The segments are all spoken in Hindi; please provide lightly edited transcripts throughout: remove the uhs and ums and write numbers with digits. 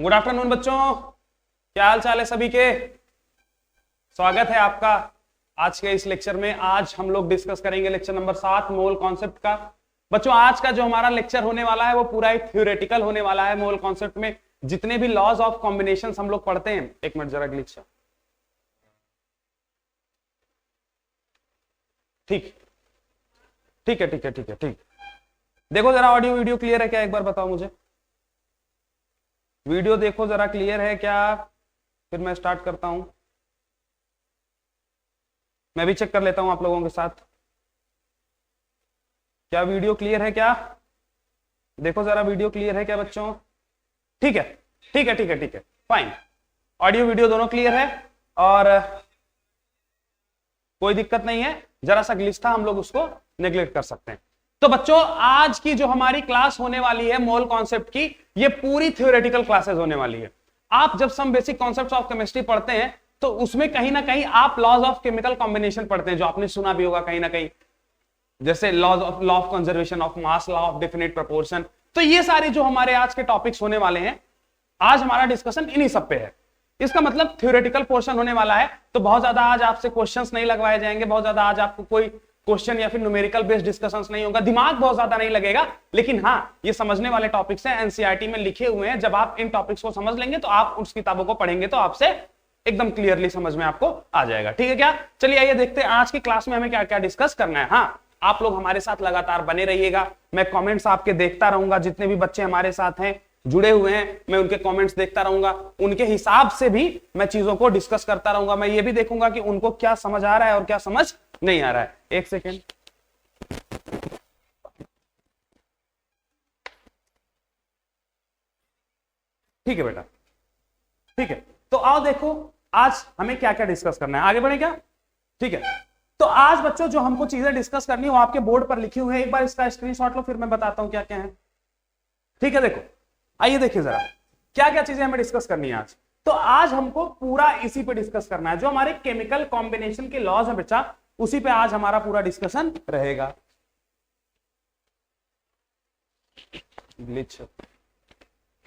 गुड आफ्टरनून बच्चों, क्या हाल चाल है सभी के। स्वागत है आपका आज के इस लेक्चर में। आज हम लोग डिस्कस करेंगे लेक्चर नंबर 7 मोल कॉन्सेप्ट का। बच्चों आज का जो हमारा लेक्चर होने वाला है वो पूरा एक थ्योरेटिकल होने वाला है। मोल कॉन्सेप्ट में जितने भी लॉज ऑफ कॉम्बिनेशन हम लोग पढ़ते हैं, एक मिनट जरा ग्लिच। ठीक ठीक है ठीक है ठीक है ठीक। देखो जरा ऑडियो वीडियो क्लियर है क्या, एक बार बताओ मुझे। वीडियो देखो जरा क्लियर है क्या, फिर मैं स्टार्ट करता हूं। मैं भी चेक कर लेता हूं आप लोगों के साथ। क्या वीडियो क्लियर है क्या? देखो जरा वीडियो क्लियर है क्या बच्चों? ठीक है ठीक है ठीक है ठीक है, फाइन। ऑडियो वीडियो दोनों क्लियर है और कोई दिक्कत नहीं है। जरा सा ग्लिच था, हम लोग उसको नेग्लेक्ट कर सकते हैं। तो बच्चों आज की जो हमारी क्लास होने वाली है मोल कॉन्सेप्ट की, ये पूरी थ्योरेटिकल क्लासेस होने वाली है। आप जब some basic concepts of chemistry पढ़ते हैं तो उसमें कहीं ना कहीं आप लॉज ऑफ केमिकल कॉम्बिनेशन पढ़ते हैं, जो आपने सुना भी होगा कहीं ना कहीं, जैसे law of conservation of mass, law of definite proportion. तो ये सारे जो हमारे आज के टॉपिक्स होने वाले हैं, आज हमारा डिस्कशन इन्हीं सब पे है। इसका मतलब थ्योरेटिकल पोर्शन होने वाला है। तो बहुत ज्यादा आज आपसे क्वेश्चंस नहीं लगवाए जाएंगे, बहुत ज्यादा आज आपको कोई क्वेश्चन या फिर न्यूमेरिकल बेस्ड डिस्कशंस नहीं होगा, दिमाग बहुत ज्यादा नहीं लगेगा। लेकिन हाँ, ये समझने वाले टॉपिक्स हैं, एनसीईआरटी में लिखे हुए हैं। जब आप इन टॉपिक्स को समझ लेंगे तो आप उस किताबों को पढ़ेंगे तो आपसे एकदम क्लियरली समझ में आपको आ जाएगा। ठीक है क्या? चलिए आइए देखते हैं आज की क्लास में हमें क्या क्या डिस्कस करना है। हाँ, आप लोग हमारे साथ लगातार बने रहिएगा। मैं कॉमेंट्स आपके देखता रहूंगा, जितने भी बच्चे हमारे साथ हैं जुड़े हुए हैं, मैं उनके कमेंट्स देखता रहूंगा। उनके हिसाब से भी मैं चीजों को डिस्कस करता रहूंगा। मैं ये भी देखूंगा कि उनको क्या समझ आ रहा है और क्या समझ नहीं आ रहा है। एक सेकेंड। ठीक है बेटा, ठीक है। तो आओ देखो आज हमें क्या क्या डिस्कस करना है। आगे बढ़े क्या? ठीक है। तो आज बच्चों जो हमको चीजें डिस्कस करनी है वो आपके बोर्ड पर लिखी हुई है। एक बार इसका स्क्रीनशॉट लो, फिर मैं बताता हूं क्या क्या है। ठीक है, देखो आइए देखिए जरा क्या क्या चीजें हमें डिस्कस करनी है आज। तो आज हमको पूरा इसी पे डिस्कस करना है, जो हमारे केमिकल कॉम्बिनेशन के लॉज है बच्चा, उसी पे आज हमारा पूरा डिस्कशन रहेगा।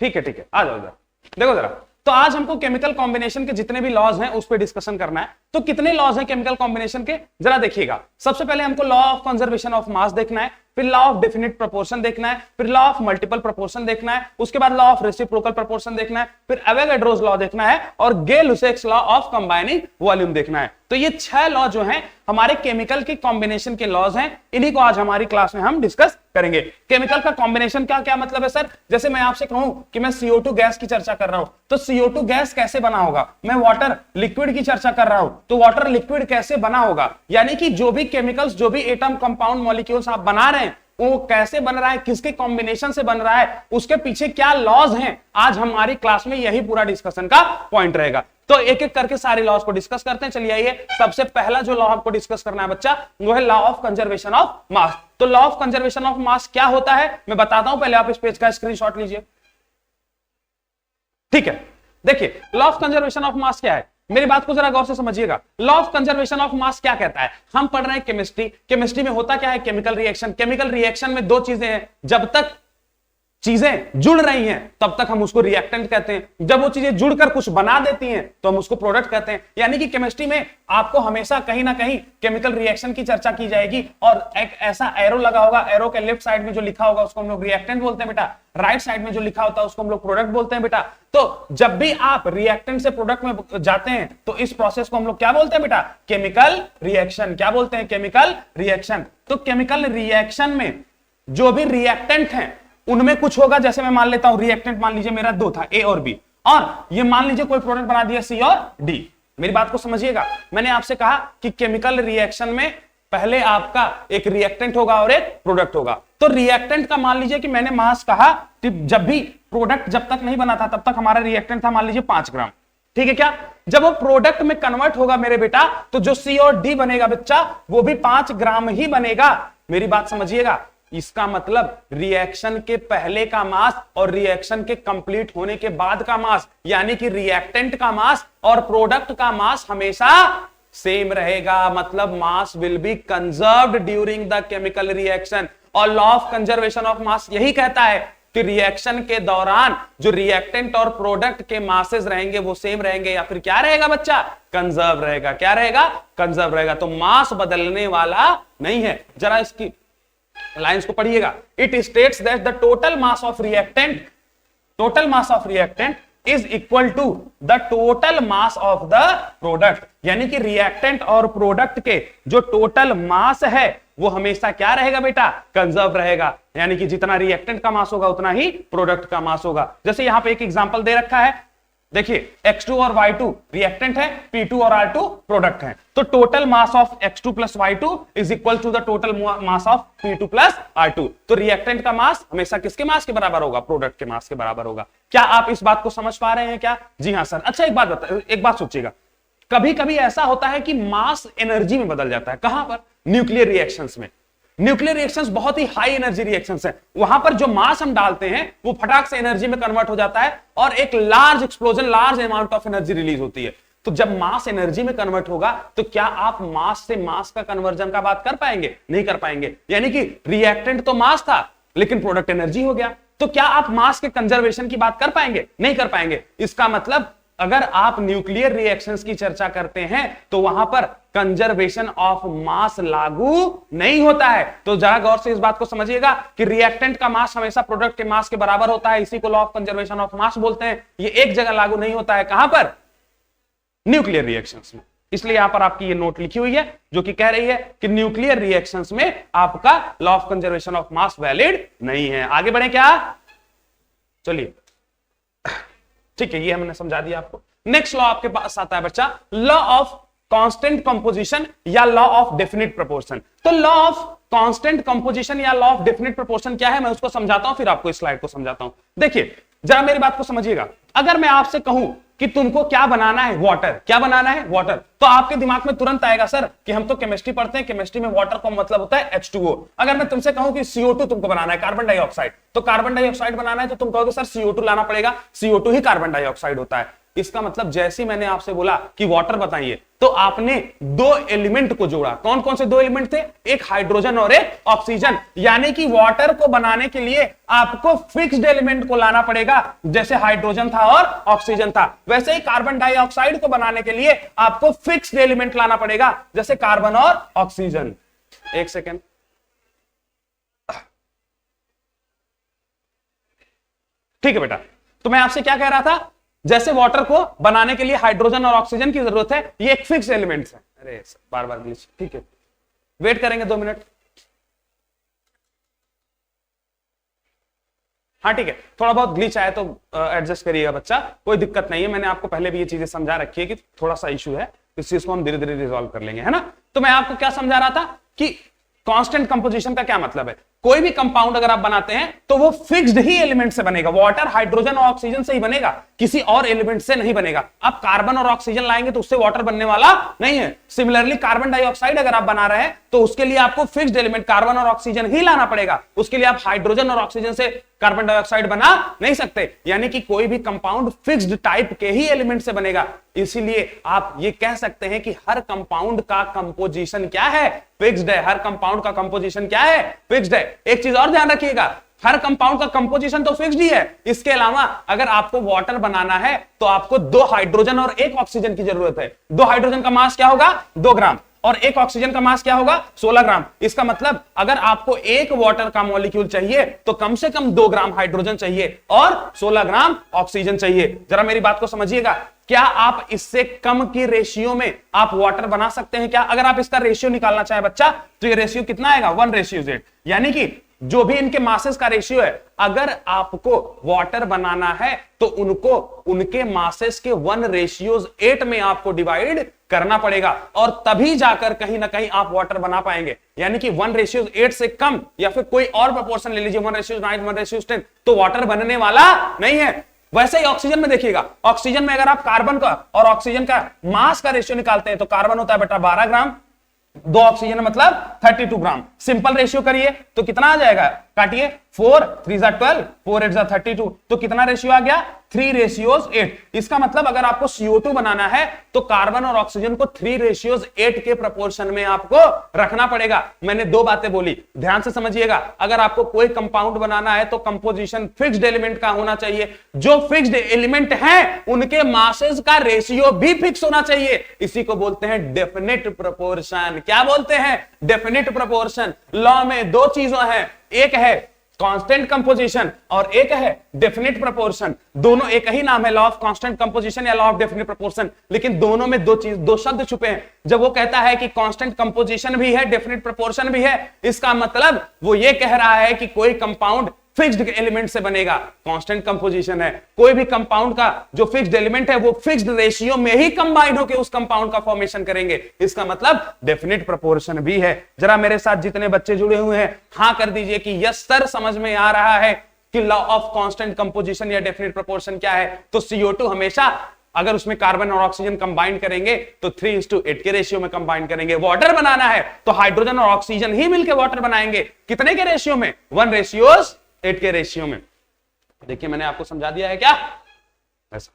ठीक है ठीक है, आ जाओ जरा देखो जरा। तो आज हमको केमिकल कॉम्बिनेशन के जितने भी लॉज हैं उस पे डिस्कशन करना है। तो कितने लॉज हैं केमिकल कॉम्बिनेशन के, जरा देखिएगा। सबसे पहले हमको लॉ ऑफ कंजर्वेशन ऑफ मास देखना है, फिर लॉ ऑफ डेफिनिट प्रोपोर्शन देखना है, फिर लॉ ऑफ मल्टीपल प्रोपोर्शन देखना है, उसके बाद लॉ ऑफ रेसिप्रोकल प्रोपोर्शन देखना है, फिर एवोगाड्रोस लॉ देखना है और गे-लुसेक्स लॉ ऑफ कंबाइनिंग वॉल्यूम देखना है। तो ये 6 लॉ जो हैं हमारे केमिकल के कॉम्बिनेशन के लॉज हैं, इन्हीं को आज हमारी क्लास में हम डिस्कस करेंगे। केमिकल का कॉम्बिनेशन का क्या मतलब है सर? जैसे मैं आपसे कहूं कि मैं CO2 गैस की चर्चा कर रहा हूं, तो CO2 गैस कैसे बना होगा। मैं वाटर लिक्विड की चर्चा कर रहा हूं, तो वाटर लिक्विड कैसे बना होगा। यानी कि जो भी केमिकल्स, जो भी एटम, कंपाउंड, मॉलिक्यूल्स आप बना रहे हैं, वो कैसे बन रहा है, किसके कॉम्बिनेशन से बन रहा है, उसके पीछे क्या लॉज हैं, आज हमारी क्लास में यही पूरा डिस्कशन का पॉइंट रहेगा। तो एक एक करके सारे लॉज को डिस्कस करते हैं। चलिए आइए, सबसे पहला जो लॉ आपको डिस्कस करना है बच्चा, वो है law of conservation of mass. तो law of conservation of mass क्या होता है मैं बताता हूं, पहले आप इस पेज का स्क्रीनशॉट लीजिए। ठीक है, देखिए law of conservation of mass क्या है, मेरी बात को जरा गौर से समझिएगा। Law of conservation of mass क्या कहता है? हम पढ़ रहे हैं केमिस्ट्री, केमिस्ट्री में होता क्या है, केमिकल रिएक्शन। केमिकल रिएक्शन में दो चीजें हैं, जब तक चीजें जुड़ रही हैं तब तक हम उसको रिएक्टेंट कहते हैं, जब वो चीजें जुड़कर कुछ बना देती हैं तो हम उसको प्रोडक्ट कहते हैं। यानी कि केमिस्ट्री में आपको हमेशा कहीं ना कहीं केमिकल रिएक्शन की चर्चा की जाएगी और एक ऐसा एरो लगा होगा, एरो के लेफ्ट साइड में जो लिखा होगा उसको हम लोग रिएक्टेंट बोलते हैं बेटा, राइट साइड में जो लिखा होता है उसको हम लोग प्रोडक्ट बोलते हैं बेटा। तो जब भी आप रिएक्टेंट से प्रोडक्ट में जाते हैं तो इस प्रोसेस को हम लोग क्या बोलते हैं बेटा, केमिकल रिएक्शन। क्या बोलते हैं? Chemical reaction. तो केमिकल रिएक्शन में जो भी रिएक्टेंट हैं उनमें कुछ होगा, जैसे मैं मान लेता हूं रिएक्टेंट मान लीजिए मेरा 2 था, A और B, और ये मान लीजिए कोई प्रोडक्ट बना दिया C और D। मेरी बात को समझिएगा, मैंने आपसे कहा कि केमिकल रिएक्शन में पहले आपका एक रिएक्टेंट होगा और एक प्रोडक्ट होगा। तो रिएक्टेंट का मान लीजिए कि मैंने मास कहा कि जब भी प्रोडक्ट जब तक नहीं बना था तब तक हमारा रिएक्टेंट था मान लीजिए 5 ग्राम। ठीक है क्या? जब वो प्रोडक्ट में कन्वर्ट होगा मेरे बेटा, तो जो C और D बनेगा बच्चा वो भी 5 ग्राम ही बनेगा। मेरी बात समझिएगा, इसका मतलब रिएक्शन के पहले का मास और रिएक्शन के कंप्लीट होने के बाद का मास, यानी कि रिएक्टेंट का मास और प्रोडक्ट का मास हमेशा सेम रहेगा। मतलब mass will be conserved during the chemical reaction. और law of conservation of mass यही कहता है तो रिएक्शन के दौरान जो रिएक्टेंट और प्रोडक्ट के मासेस रहेंगे वो सेम रहेंगे या फिर क्या रहेगा बच्चा, कंजर्व रहेगा। क्या रहेगा, कंजर्व रहेगा। तो मास बदलने वाला नहीं है। जरा इसकी लाइंस को पढ़िएगा। It states that the total mass of reactant is equal to the total mass of the product, यानी कि रिएक्टेंट और प्रोडक्ट के जो टोटल मास है वो हमेशा क्या रहेगा बेटा, कंजर्व रहेगा। यानी कि जितना रिएक्टेंट का मास होगा उतना ही प्रोडक्ट का मास होगा। जैसे यहां पे एक एग्जांपल दे रखा है, देखिए X2 और Y2 रिएक्टेंट है, P2 और R2 प्रोडक्ट है। तो total mass of X2 plus Y2 is equal to the total mass of P2 plus R2। तो रिएक्टेंट का मास हमेशा किसके मास के बराबर होगा, प्रोडक्ट के मास के बराबर होगा। क्या आप इस बात को समझ पा रहे हैं क्या? जी हां सर। अच्छा एक बात सोचिएगा, कभी कभी ऐसा होता है कि मास एनर्जी में बदल जाता है। कहां पर, न्यूक्लियर रिएक्शंस में। न्यूक्लियर रिएक्शंस बहुत ही हाई एनर्जी रिएक्शंस हैं। वहां पर जो मास हम डालते हैं वो फटाक से एनर्जी में कन्वर्ट हो जाता है और एक large explosion, large amount of energy release होती है। तो जब मास एनर्जी में कन्वर्ट होगा तो क्या आप मास से मास का कन्वर्जन का बात कर पाएंगे? नहीं कर पाएंगे। यानी कि रिएक्टेंट तो मास था लेकिन प्रोडक्ट एनर्जी हो गया। तो क्या आप मास के कंजर्वेशन की बात कर पाएंगे? नहीं कर पाएंगे। इसका मतलब अगर आप न्यूक्लियर रिएक्शंस की चर्चा करते हैं तो वहां पर कंजर्वेशन ऑफ मास लागू नहीं होता है। तो जरा गौर से इस बात को समझिएगा कि रिएक्टेंट का मास हमेशा प्रोडक्ट के मास के बराबर होता है। इसी को लॉ ऑफ कंजर्वेशन ऑफ मास बोलते हैं। ये एक जगह लागू नहीं होता है। कहां पर? न्यूक्लियर रिएक्शंस में। इसलिए यहां पर आपकी ये नोट लिखी हुई है जो कि कह रही है कि न्यूक्लियर रिएक्शंस में आपका law of conservation of mass valid नहीं है। आगे बढ़े क्या? चलिए ठीक है, ये हमने समझा दिया आपको। नेक्स्ट लॉ आपके पास आता है बच्चा, लॉ ऑफ कांस्टेंट कंपोजिशन या लॉ ऑफ डेफिनिट प्रोपोर्शन। तो लॉ ऑफ कांस्टेंट कंपोजिशन या लॉ ऑफ डेफिनिट प्रोपोर्शन क्या है, मैं उसको समझाता हूं, फिर आपको इस स्लाइड को समझाता हूं। देखिए जरा मेरी बात को समझिएगा। अगर मैं आपसे कहूं कि तुमको क्या बनाना है, वाटर, क्या बनाना है, वाटर, तो आपके दिमाग में तुरंत आएगा सर कि हम तो केमिस्ट्री पढ़ते हैं, केमिस्ट्री में वाटर का मतलब होता है H2O। अगर मैं तुमसे कहूं कि CO2 तुमको बनाना है, कार्बन डाइऑक्साइड, तो कार्बन डाइऑक्साइड बनाना है तो तुम कहोगे सर CO2 लाना पड़ेगा, CO2 ही कार्बन डाइऑक्साइड होता है। इसका मतलब जैसे ही मैंने आपसे बोला कि वाटर बताइए तो आपने दो एलिमेंट को जोड़ा। कौन कौन से दो एलिमेंट थे? एक हाइड्रोजन और एक ऑक्सीजन। यानी कि वाटर को बनाने के लिए आपको फिक्स्ड एलिमेंट को लाना पड़ेगा, जैसे हाइड्रोजन था और ऑक्सीजन था। वैसे ही कार्बन डाइऑक्साइड को बनाने के लिए आपको फिक्स्ड एलिमेंट लाना पड़ेगा, जैसे कार्बन और ऑक्सीजन। एक सेकेंड, ठीक है बेटा। तो मैं आपसे क्या कह रहा था, जैसे वाटर को बनाने के लिए हाइड्रोजन और ऑक्सीजन की जरूरत है, ये एक फिक्स एलिमेंट्स है। अरे बार बार ग्लिच, ठीक है, वेट करेंगे 2 मिनट। हाँ ठीक है, थोड़ा बहुत ग्लिच आया तो एडजस्ट करिएगा बच्चा, कोई दिक्कत नहीं है। मैंने आपको पहले भी ये चीजें समझा रखी है कि थोड़ा सा इशू है, इस चीज को हम धीरे धीरे रिजॉल्व कर लेंगे, है ना। तो मैं आपको क्या समझा रहा था कि कांस्टेंट कंपोजिशन का क्या मतलब है। कोई भी कंपाउंड अगर आप बनाते हैं तो वो फिक्स्ड ही एलिमेंट से बनेगा। वाटर, हाइड्रोजन और ऑक्सीजन से ही बनेगा, किसी और एलिमेंट से नहीं बनेगा। आप कार्बन और ऑक्सीजन लाएंगे तो उससे वाटर बनने वाला नहीं है। सिमिलरली कार्बन डाइऑक्साइड अगर आप बना रहे हैं तो उसके लिए आपको फिक्स्ड एलिमेंट कार्बन और ऑक्सीजन ही लाना पड़ेगा। उसके लिए आप हाइड्रोजन और ऑक्सीजन से कार्बन डाइऑक्साइड बना नहीं सकते। यानी कि कोई भी कंपाउंड फिक्स्ड टाइप के ही एलिमेंट से बनेगा। इसीलिए आप ये कह सकते हैं कि हर कंपाउंड का कंपोजिशन क्या है, फिक्स्ड है। हर कंपाउंड का कंपोजिशन क्या है, फिक्स्ड है। एक चीज और ध्यान रखिएगा, हर कंपाउंड का कंपोजिशन तो फिक्स्ड ही है। इसके अलावा अगर आपको वाटर बनाना है तो आपको 2 हाइड्रोजन और 1 ऑक्सीजन की जरूरत है। 2 हाइड्रोजन का मास क्या होगा, 2 ग्राम, और 1 ऑक्सीजन का मास क्या होगा, 16 ग्राम। इसका मतलब अगर आपको 1 वाटर का मॉलिक्यूल चाहिए तो कम से कम 2 ग्राम हाइड्रोजन चाहिए और 16 ग्राम ऑक्सीजन चाहिए। जरा मेरी बात को समझिएगा, क्या आप इससे कम की रेशियो में आप वाटर बना सकते हैं क्या? अगर आप इसका रेशियो निकालना चाहे बच्चा तो ये रेशियो कितना आएगा, 1:8। यानी कि जो भी इनके मासेस का रेशियो है, अगर आपको वाटर बनाना है तो उनको उनके मासेस के 1:8 में आपको डिवाइड करना पड़ेगा और तभी जाकर कहीं ना कहीं आप वाटर बना पाएंगे। यानी कि 1:8 से कम या फिर कोई और प्रोपोर्शन ले लीजिए, 1:9, 1:10, तो वाटर बनने वाला नहीं है। वैसे ही ऑक्सीजन में देखिएगा, ऑक्सीजन में अगर आप कार्बन का और ऑक्सीजन का मास का रेशियो निकालते हैं तो कार्बन होता है बेटा 12 ग्राम, 2 ऑक्सीजन मतलब 32 ग्राम। सिंपल रेशियो करिए तो कितना आ जाएगा, काटिए, 4 3 12, 4 8 32, तो कितना रेशियो आ गया, 3:8। इसका मतलब अगर आपको CO2 बनाना है तो कार्बन और ऑक्सीजन को 3:8 के प्रोपोर्शन में आपको रखना पड़ेगा। मैंने दो बातें बोली, ध्यान से समझिएगा। अगर आपको कोई कंपाउंड बनाना है तो कंपोजिशन फिक्स्ड एलिमेंट का होना चाहिए, जो फिक्स्ड एलिमेंट है उनके मासेस का रेशियो भी फिक्स होना चाहिए। इसी को बोलते हैं डेफिनेट प्रोपोर्शन। क्या बोलते हैं? Definite proportion. लॉ में दो चीजों है, एक है कांस्टेंट कंपोजिशन और एक है डेफिनेट प्रोपोर्शन। दोनों एक ही नाम है, लॉ ऑफ कांस्टेंट कंपोजिशन या लॉ ऑफ डेफिनेट प्रोपोर्शन, लेकिन दोनों में दो शब्द छुपे हैं। जब वो कहता है कि कांस्टेंट कंपोजिशन भी है, डेफिनेट प्रोपोर्शन भी है, इसका मतलब वो ये कह रहा है कि कोई कंपाउंड फिक्स्ड एलिमेंट से बनेगा, कांस्टेंट कंपोजिशन है। कोई भी कंपाउंड का जो फिक्स्ड एलिमेंट है वो फिक्स्ड रेशियो में ही कंबाइन होकर उस कंपाउंड का फॉर्मेशन करेंगे, इसका मतलब डेफिनेट प्रोपोर्शन भी है। जरा मेरे साथ जितने बच्चे जुड़े हुए हैं हां कर दीजिए कि यस सर समझ में आ रहा है कि लॉ ऑफ कांस्टेंट कंपोजिशन या डेफिनेट प्रोपोर्शन क्या है। तो CO2 हमेशा अगर उसमें कार्बन और ऑक्सीजन कंबाइन करेंगे तो 3:8 के रेशियो में कंबाइन करेंगे। वाटर बनाना है तो हाइड्रोजन और ऑक्सीजन ही मिलकर वाटर बनाएंगे। कितने के रेशियो में? 1:8 के रेशियो में। देखिए मैंने आपको समझा दिया है क्या? ऐसा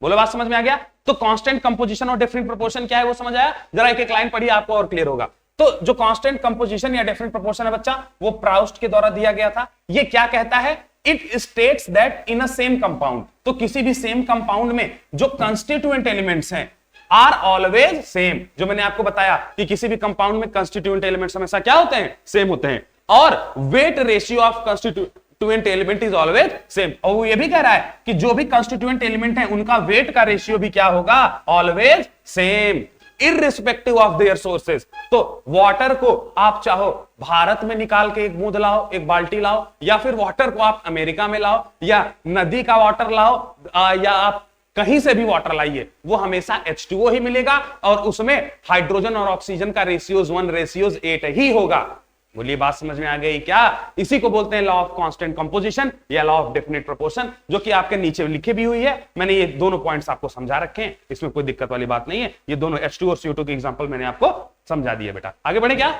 बोलो, बात समझ में आ गया? तो कांस्टेंट कंपोजिशन और डेफिनेट प्रोपोर्शन क्या है वो समझ आया? जरा एक एक लाइन पढ़िए, आपको और क्लियर होगा। तो जो कांस्टेंट कंपोजिशन या डेफिनेट प्रोपोर्शन है बच्चा, वो प्राउस्ट के द्वारा दिया गया था। ये क्या कहता है? It states that in a same compound, तो किसी भी सेम कंपाउंड में जो कंस्टिट्यूएंट एलिमेंट्स हैं आर ऑलवेज सेम। जो मैंने आपको बताया कि किसी भी कंपाउंड में कंस्टिट्यूएंट एलिमेंट्स हमेशा क्या होते हैं? सेम होते हैं। और weight ratio of constituent element is always same. और वो ये भी कह रहा है कि जो भी कंस्टिट्यूएंट एलिमेंट है उनका वेट का रेशियो भी क्या होगा? Always same, irrespective of their sources. तो वाटर को आप चाहो भारत में निकाल के एक बूंद लाओ, एक बाल्टी लाओ, या फिर वाटर को आप अमेरिका में लाओ, या नदी का वाटर लाओ, या आप कहीं से भी वाटर लाइए, वो हमेशा H2O ही मिलेगा और उसमें हाइड्रोजन और ऑक्सीजन का रेशियो 1:8 ही होगा। बोलिए, बात समझ में आ गई क्या? इसी को बोलते हैं लॉ ऑफ कांस्टेंट कंपोजिशन या लॉ ऑफ डेफिनेट प्रोपोर्शन, जो कि आपके नीचे लिखी भी हुई है। मैंने ये दोनों पॉइंट्स आपको समझा रखे हैं, इसमें कोई दिक्कत वाली बात नहीं है। ये दोनों H2 और CO2 के एग्जांपल मैंने आपको समझा दिए। बेटा आगे बढ़े क्या?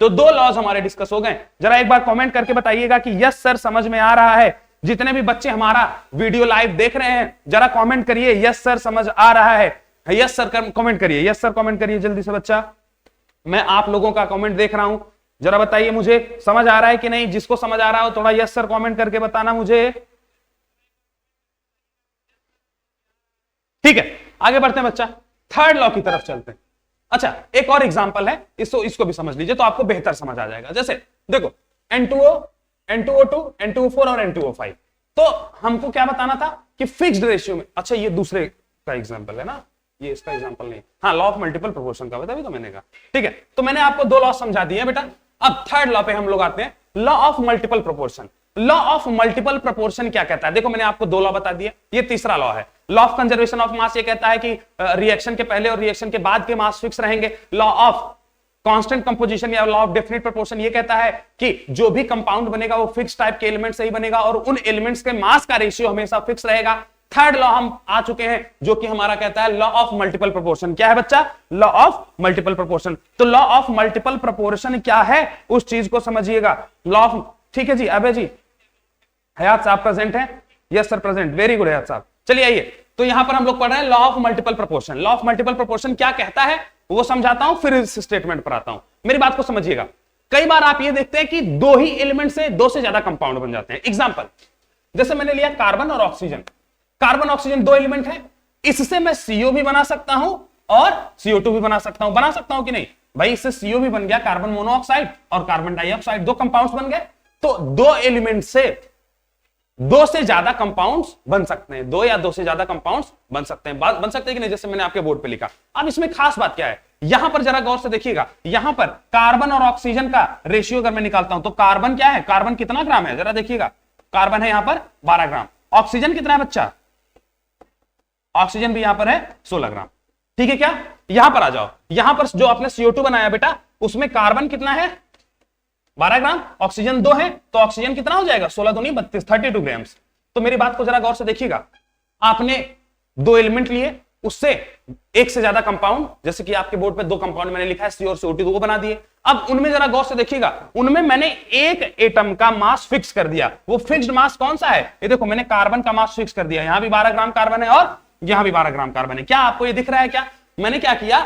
तो दो लॉज हमारे डिस्कस हो गए। जरा एक बार कॉमेंट करके बताइएगा कि यस सर समझ में आ रहा है। जितने भी बच्चे हमारा वीडियो लाइव देख रहे हैं जरा कॉमेंट करिए, यस सर समझ आ रहा है। यस सर कॉमेंट करिए, यस सर कॉमेंट करिए जल्दी से बच्चा। मैं आप लोगों का कॉमेंट देख रहा हूं, जरा बताइए मुझे समझ आ रहा है कि नहीं। जिसको समझ आ रहा हो थोड़ा यस सर कमेंट करके बताना मुझे। ठीक है, आगे बढ़ते हैं बच्चा, थर्ड लॉ की तरफ चलते हैं। अच्छा, एक और एग्जांपल है, इसको भी समझ लीजिए तो आपको बेहतर समझ आ जाएगा। जैसे देखो N2O, N2O2, N2O4 और N2O5। तो हमको क्या बताना था कि फिक्स्ड रेशियो में। अच्छा, ये दूसरे का एग्जांपल है ना, ये इसका एग्जांपल नहीं। हाँ, लॉ ऑफ मल्टीपल प्रोपोर्शन का बता भी तो मैंने कहा। ठीक है, तो मैंने आपको दो लॉ समझा दिए बेटा। अब थर्ड लॉ पे हम लोग आते हैं, law of multiple proportion. Law of multiple proportion क्या कहता है? देखो मैंने आपको दो लॉ बता दिए, ये तीसरा लॉ है। लॉ ऑफ कंजर्वेशन ऑफ मास ये कहता है कि रिएक्शन के पहले और रिएक्शन के बाद के मास फिक्स रहेंगे। लॉ ऑफ कांस्टेंट कंपोजिशन या लॉ ऑफ डेफिनेट प्रोपोर्शन ये कहता है कि जो भी कंपाउंड बनेगा वो फिक्स टाइप के एलिमेंट से ही बनेगा और उन एलिमेंट्स के मास का रेशियो हमेशा फिक्स रहेगा। थर्ड लॉ हम आ चुके हैं जो कि हमारा कहता है लॉ ऑफ मल्टीपल प्रोपोर्शन। क्या है बच्चा? Law of multiple proportion. तो लॉ ऑफ मल्टीपल प्रोपोर्शन क्या है उस चीज को समझिएगा। लॉ ऑफ, ठीक है जी, अबे जी हयात साहब प्रेजेंट है? Yes sir present, very good Hayat साहब। चलिए आइए, तो यहां पर हम लोग पढ़ रहे हैं law of multiple proportion. Law of multiple proportion क्या कहता है वो समझाता हूं, फिर इस स्टेटमेंट पर आता हूं। मेरी बात को समझिएगा। कई बार आप ये देखते हैं कि दो ही एलिमेंट से दो से ज्यादा कंपाउंड बन जाते हैं। एग्जांपल, जैसे मैंने लिया कार्बन और ऑक्सीजन। कार्बन ऑक्सीजन दो एलिमेंट है, इससे मैं CO भी बना सकता हूं और CO2 भी बना सकता हूं। बना सकता हूं कि नहीं भाई? इससे CO भी बन गया, कार्बन मोनोऑक्साइड और कार्बन डाइऑक्साइड, दो कंपाउंड्स बन गए। तो दो एलिमेंट से दो से ज्यादा कंपाउंड्स बन सकते हैं, दो या दो से ज्यादा कंपाउंड्स बन सकते हैं। बन सकते हैं कि नहीं, जैसे मैंने आपके बोर्ड पे लिखा। अब इसमें खास बात क्या है, यहां पर जरा गौर से देखिएगा। यहां पर कार्बन और ऑक्सीजन का रेशियो अगर मैं निकालता हूं तो कार्बन क्या है? कार्बन कितना ग्राम है जरा देखिएगा। कार्बन है यहां पर 12 ग्राम। ऑक्सीजन कितना है बच्चा? ऑक्सीजन भी यहां पर है 16 ग्राम। ठीक है क्या? यहां पर आ जाओ, यहां पर जो आपने CO2 बनाया बेटा उसमें कार्बन कितना है? 12 ग्राम, ऑक्सीजन 2 है, तो ऑक्सीजन कितना हो जाएगा? 16 दूनी 32, 32 ग्राम्स। तो मेरी बात को जरा गौर से देखिएगा। आपने दो एलिमेंट लिए, उससे एक से ज्यादा कंपाउंड, जैसे कि आपके बोर्ड पे दो कंपाउंड मैंने लिखा है सी और CO2, तो वो बना दिए। अब उनमें जरा गौर से देखिएगा, उनमें मैंने एक एटम का मास फिक्स कर दिया। वो फिक्स्ड मास कौन सा है? ये देखो, मैंने कार्बन का मास फिक्स कर दिया। यहां भी 12 ग्राम कार्बन है और यहां भी 12 ग्राम कार्बन है। क्या आपको ये दिख रहा है? क्या मैंने क्या किया,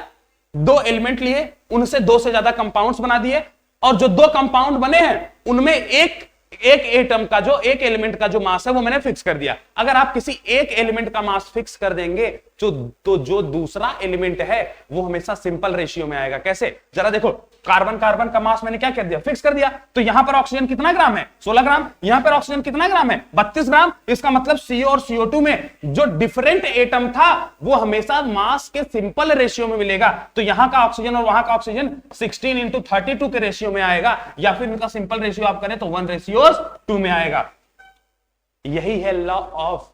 दो एलिमेंट लिए, उनसे दो से ज्यादा कंपाउंड्स बना दिए, और जो दो कंपाउंड बने हैं उनमें एक एटम का, जो एक एलिमेंट का जो मास है वो मैंने फिक्स कर दिया। अगर आप किसी एक एलिमेंट का मास फिक्स कर देंगे तो जो दूसरा एलिमेंट है वो हमेशा सिंपल रेशियो में आएगा। कैसे? जरा देखो, कार्बन का मास मैंने क्या कर दिया, फिक्स कर दिया। तो यहां पर ऑक्सीजन कितना ग्राम है? 16 ग्राम। यहां पर ऑक्सीजन कितना ग्राम है? 32 ग्राम। इसका मतलब CO और CO2 में जो डिफरेंट एटम था वो हमेशा मास के सिंपल रेशियो में मिलेगा। तो यहां का ऑक्सीजन और वहां का ऑक्सीजन 16 इंटू 32 के रेशियो में आएगा, या फिर इनका सिंपल रेशियो आप करें तो 1:2 में आएगा। यही है law of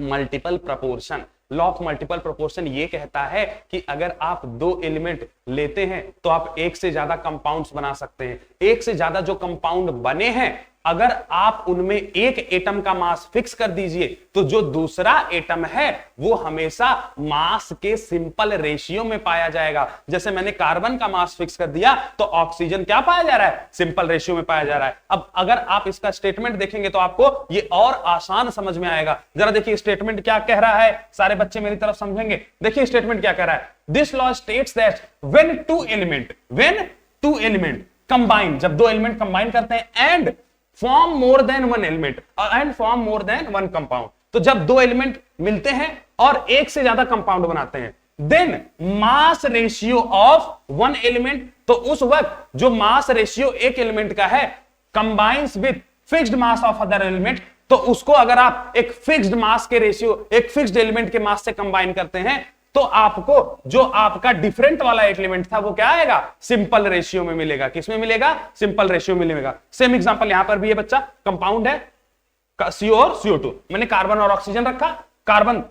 multiple proportion. Law of multiple proportion ये कहता है कि अगर आप दो एलिमेंट लेते हैं तो आप एक से ज्यादा कंपाउंड्स बना सकते हैं। एक से ज्यादा जो कंपाउंड बने हैं, अगर आप उनमें एक एटम का मास फिक्स कर दीजिए तो जो दूसरा एटम है वो हमेशा मास के सिंपल रेशियो में पाया जाएगा। जैसे मैंने कार्बन का मास फिक्स कर दिया तो ऑक्सीजन क्या पाया जा रहा है? सिंपल रेशियो में पाया जा रहा है। अब अगर आप इसका स्टेटमेंट देखेंगे तो आपको ये और आसान समझ में आएगा। जरा देखिए स्टेटमेंट क्या कह रहा है, सारे बच्चे मेरी तरफ समझेंगे। देखिए स्टेटमेंट क्या कह रहा है, this law states that when two element combine, जब दो एलिमेंट कंबाइन करते हैं and form more than one element and form more than one compound, तो जब दो एलिमेंट मिलते हैं और एक से ज्यादा कंपाउंड बनाते हैं, then mass ratio of one element, तो उस वक्त जो मास रेशियो एक एलिमेंट का है combines with fixed mass of other element, तो उसको अगर आप एक फिक्स्ड मास के रेशियो, एक फिक्स्ड एलिमेंट के मास से कंबाइन करते हैं तो आपको जो आपका डिफरेंट वाला एलिमेंट था वो क्या आएगा? सिंपल रेशियो में मिलेगा। किस में मिलेगा? सिंपल रेशियो में मिलेगा। सेम एग्जांपल यहां पर भी है बच्चा, कंपाउंड है CO और CO2, मैंने कार्बन और ऑक्सीजन रखा। कार्बन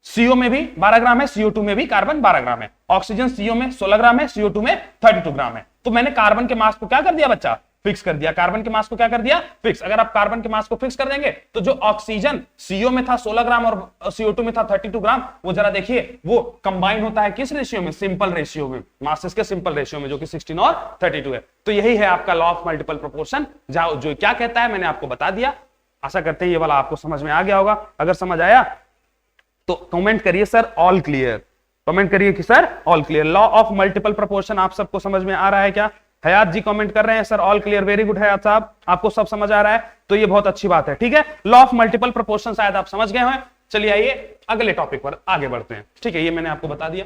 CO में भी 12 ग्राम है, CO2 में भी कार्बन 12 ग्राम है, ऑक्सीजन CO में 16 ग्राम है, CO2 में 32 ग्राम है। तो मैंने कार्बन के मास को क्या कर दिया बच्चा? फिक्स कर दिया। कार्बन के मास को क्या कर दिया? फिक्स। अगर आप कार्बन के मास को फिक्स कर देंगे तो जो ऑक्सीजन CO में था 16 ग्राम और CO2 में था 32 ग्राम, वो जरा देखिए वो कंबाइन होता है किस रेशियो में? सिंपल रेशियो में, मासेस के सिंपल रेशियो में, जो कि 16 और 32 है। तो यही है आपका लॉ ऑफ मल्टीपल प्रोपोर्शन, जो क्या कहता है मैंने आपको बता दिया। आशा करते हैं ये वाला आपको समझ में आ गया होगा। अगर समझ आया तो कमेंट करिए सर ऑल क्लियर, कमेंट करिए कि sir all clear. Law of multiple proportion आप सबको समझ में आ रहा है क्या? हयात जी कमेंट कर रहे हैं sir all clear, very good Hayat साहब, आपको सब समझ आ रहा है तो ये बहुत अच्छी बात है। ठीक है, लॉ ऑफ मल्टीपल प्रोपोर्शन शायद आप समझ गए हैं। चलिए आइए अगले टॉपिक पर आगे बढ़ते हैं। ठीक है, ये मैंने आपको बता दिया।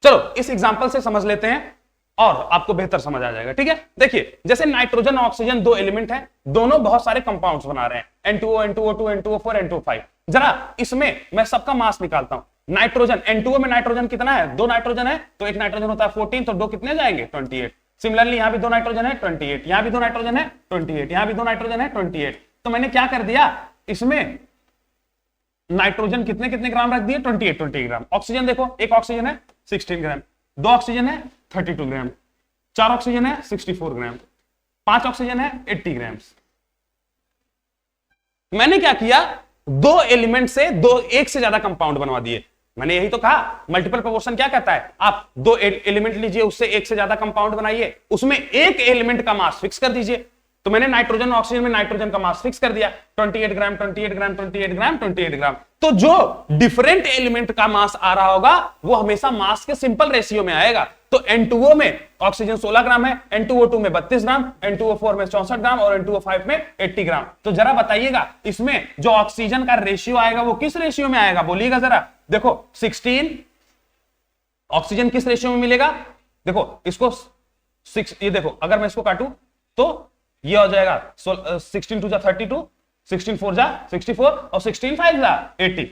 चलो इस एग्जांपल से समझ लेते हैं और आपको बेहतर समझ आ जाएगा। ठीक है, देखिए जैसे नाइट्रोजन और ऑक्सीजन दो एलिमेंट हैं, दोनों बहुत सारे कंपाउंड्स बना रहे हैं, N2O, N2O2, N2O4, N2O5। जरा इसमें मैं सबका मास निकालता हूं। नाइट्रोजन, N2O में नाइट्रोजन कितना है? दो नाइट्रोजन है तो एक नाइट्रोजन होता है 14, तो दो कितने जाएंगे? 28। सिमिलरली यहां भी दो नाइट्रोजन है 28, यहां भी दो नाइट्रोजन है 28, यहां भी दो नाइट्रोजन है 28। तो मैंने क्या कर दिया, इसमें नाइट्रोजन कितने कितने ग्राम रख दिए? 28 ग्राम। ऑक्सीजन देखो, एक ऑक्सीजन है 16 ग्राम, दो ऑक्सीजन है 32 ग्राम, चार ऑक्सीजन है 64 ग्राम, पांच ऑक्सीजन है 80 ग्राम। मैंने क्या किया, दो एलिमेंट से दो एक से ज्यादा कंपाउंड बनवा दिए। मैंने यही तो कहा मल्टीपल प्रोपोर्शन क्या कहता है, आप दो एलिमेंट लीजिए, उससे एक से ज्यादा कंपाउंड बनाइए, उसमें एक एलिमेंट का मास फिक्स कर दीजिए। तो मैंने नाइट्रोजन और ऑक्सीजन में नाइट्रोजन का मास फिक्स कर दिया 28 ग्राम, 28 ग्राम, 28 ग्राम, 28 ग्राम। तो जो डिफरेंट एलिमेंट का मास आ रहा होगा वो हमेशा मास के सिंपल रेशियो में आएगा। तो N2O में ऑक्सीजन 16 ग्राम है, N2O2 में 32 ग्राम, N2O4 में 64 ग्राम और N2O5 में 80 ग्राम। तो जरा बताइएगा इसमें जो ऑक्सीजन का रेशियो आएगा वो किस रेशियो में आएगा? बोलिएगा जरा। देखो 16 ऑक्सीजन किस रेशियो में मिलेगा? देखो इसको 6, ये देखो अगर मैं इसको काटूं तो ये हो जाएगा 16 2 जा 32, 16 4 जा 64 और 16 5 जा 80।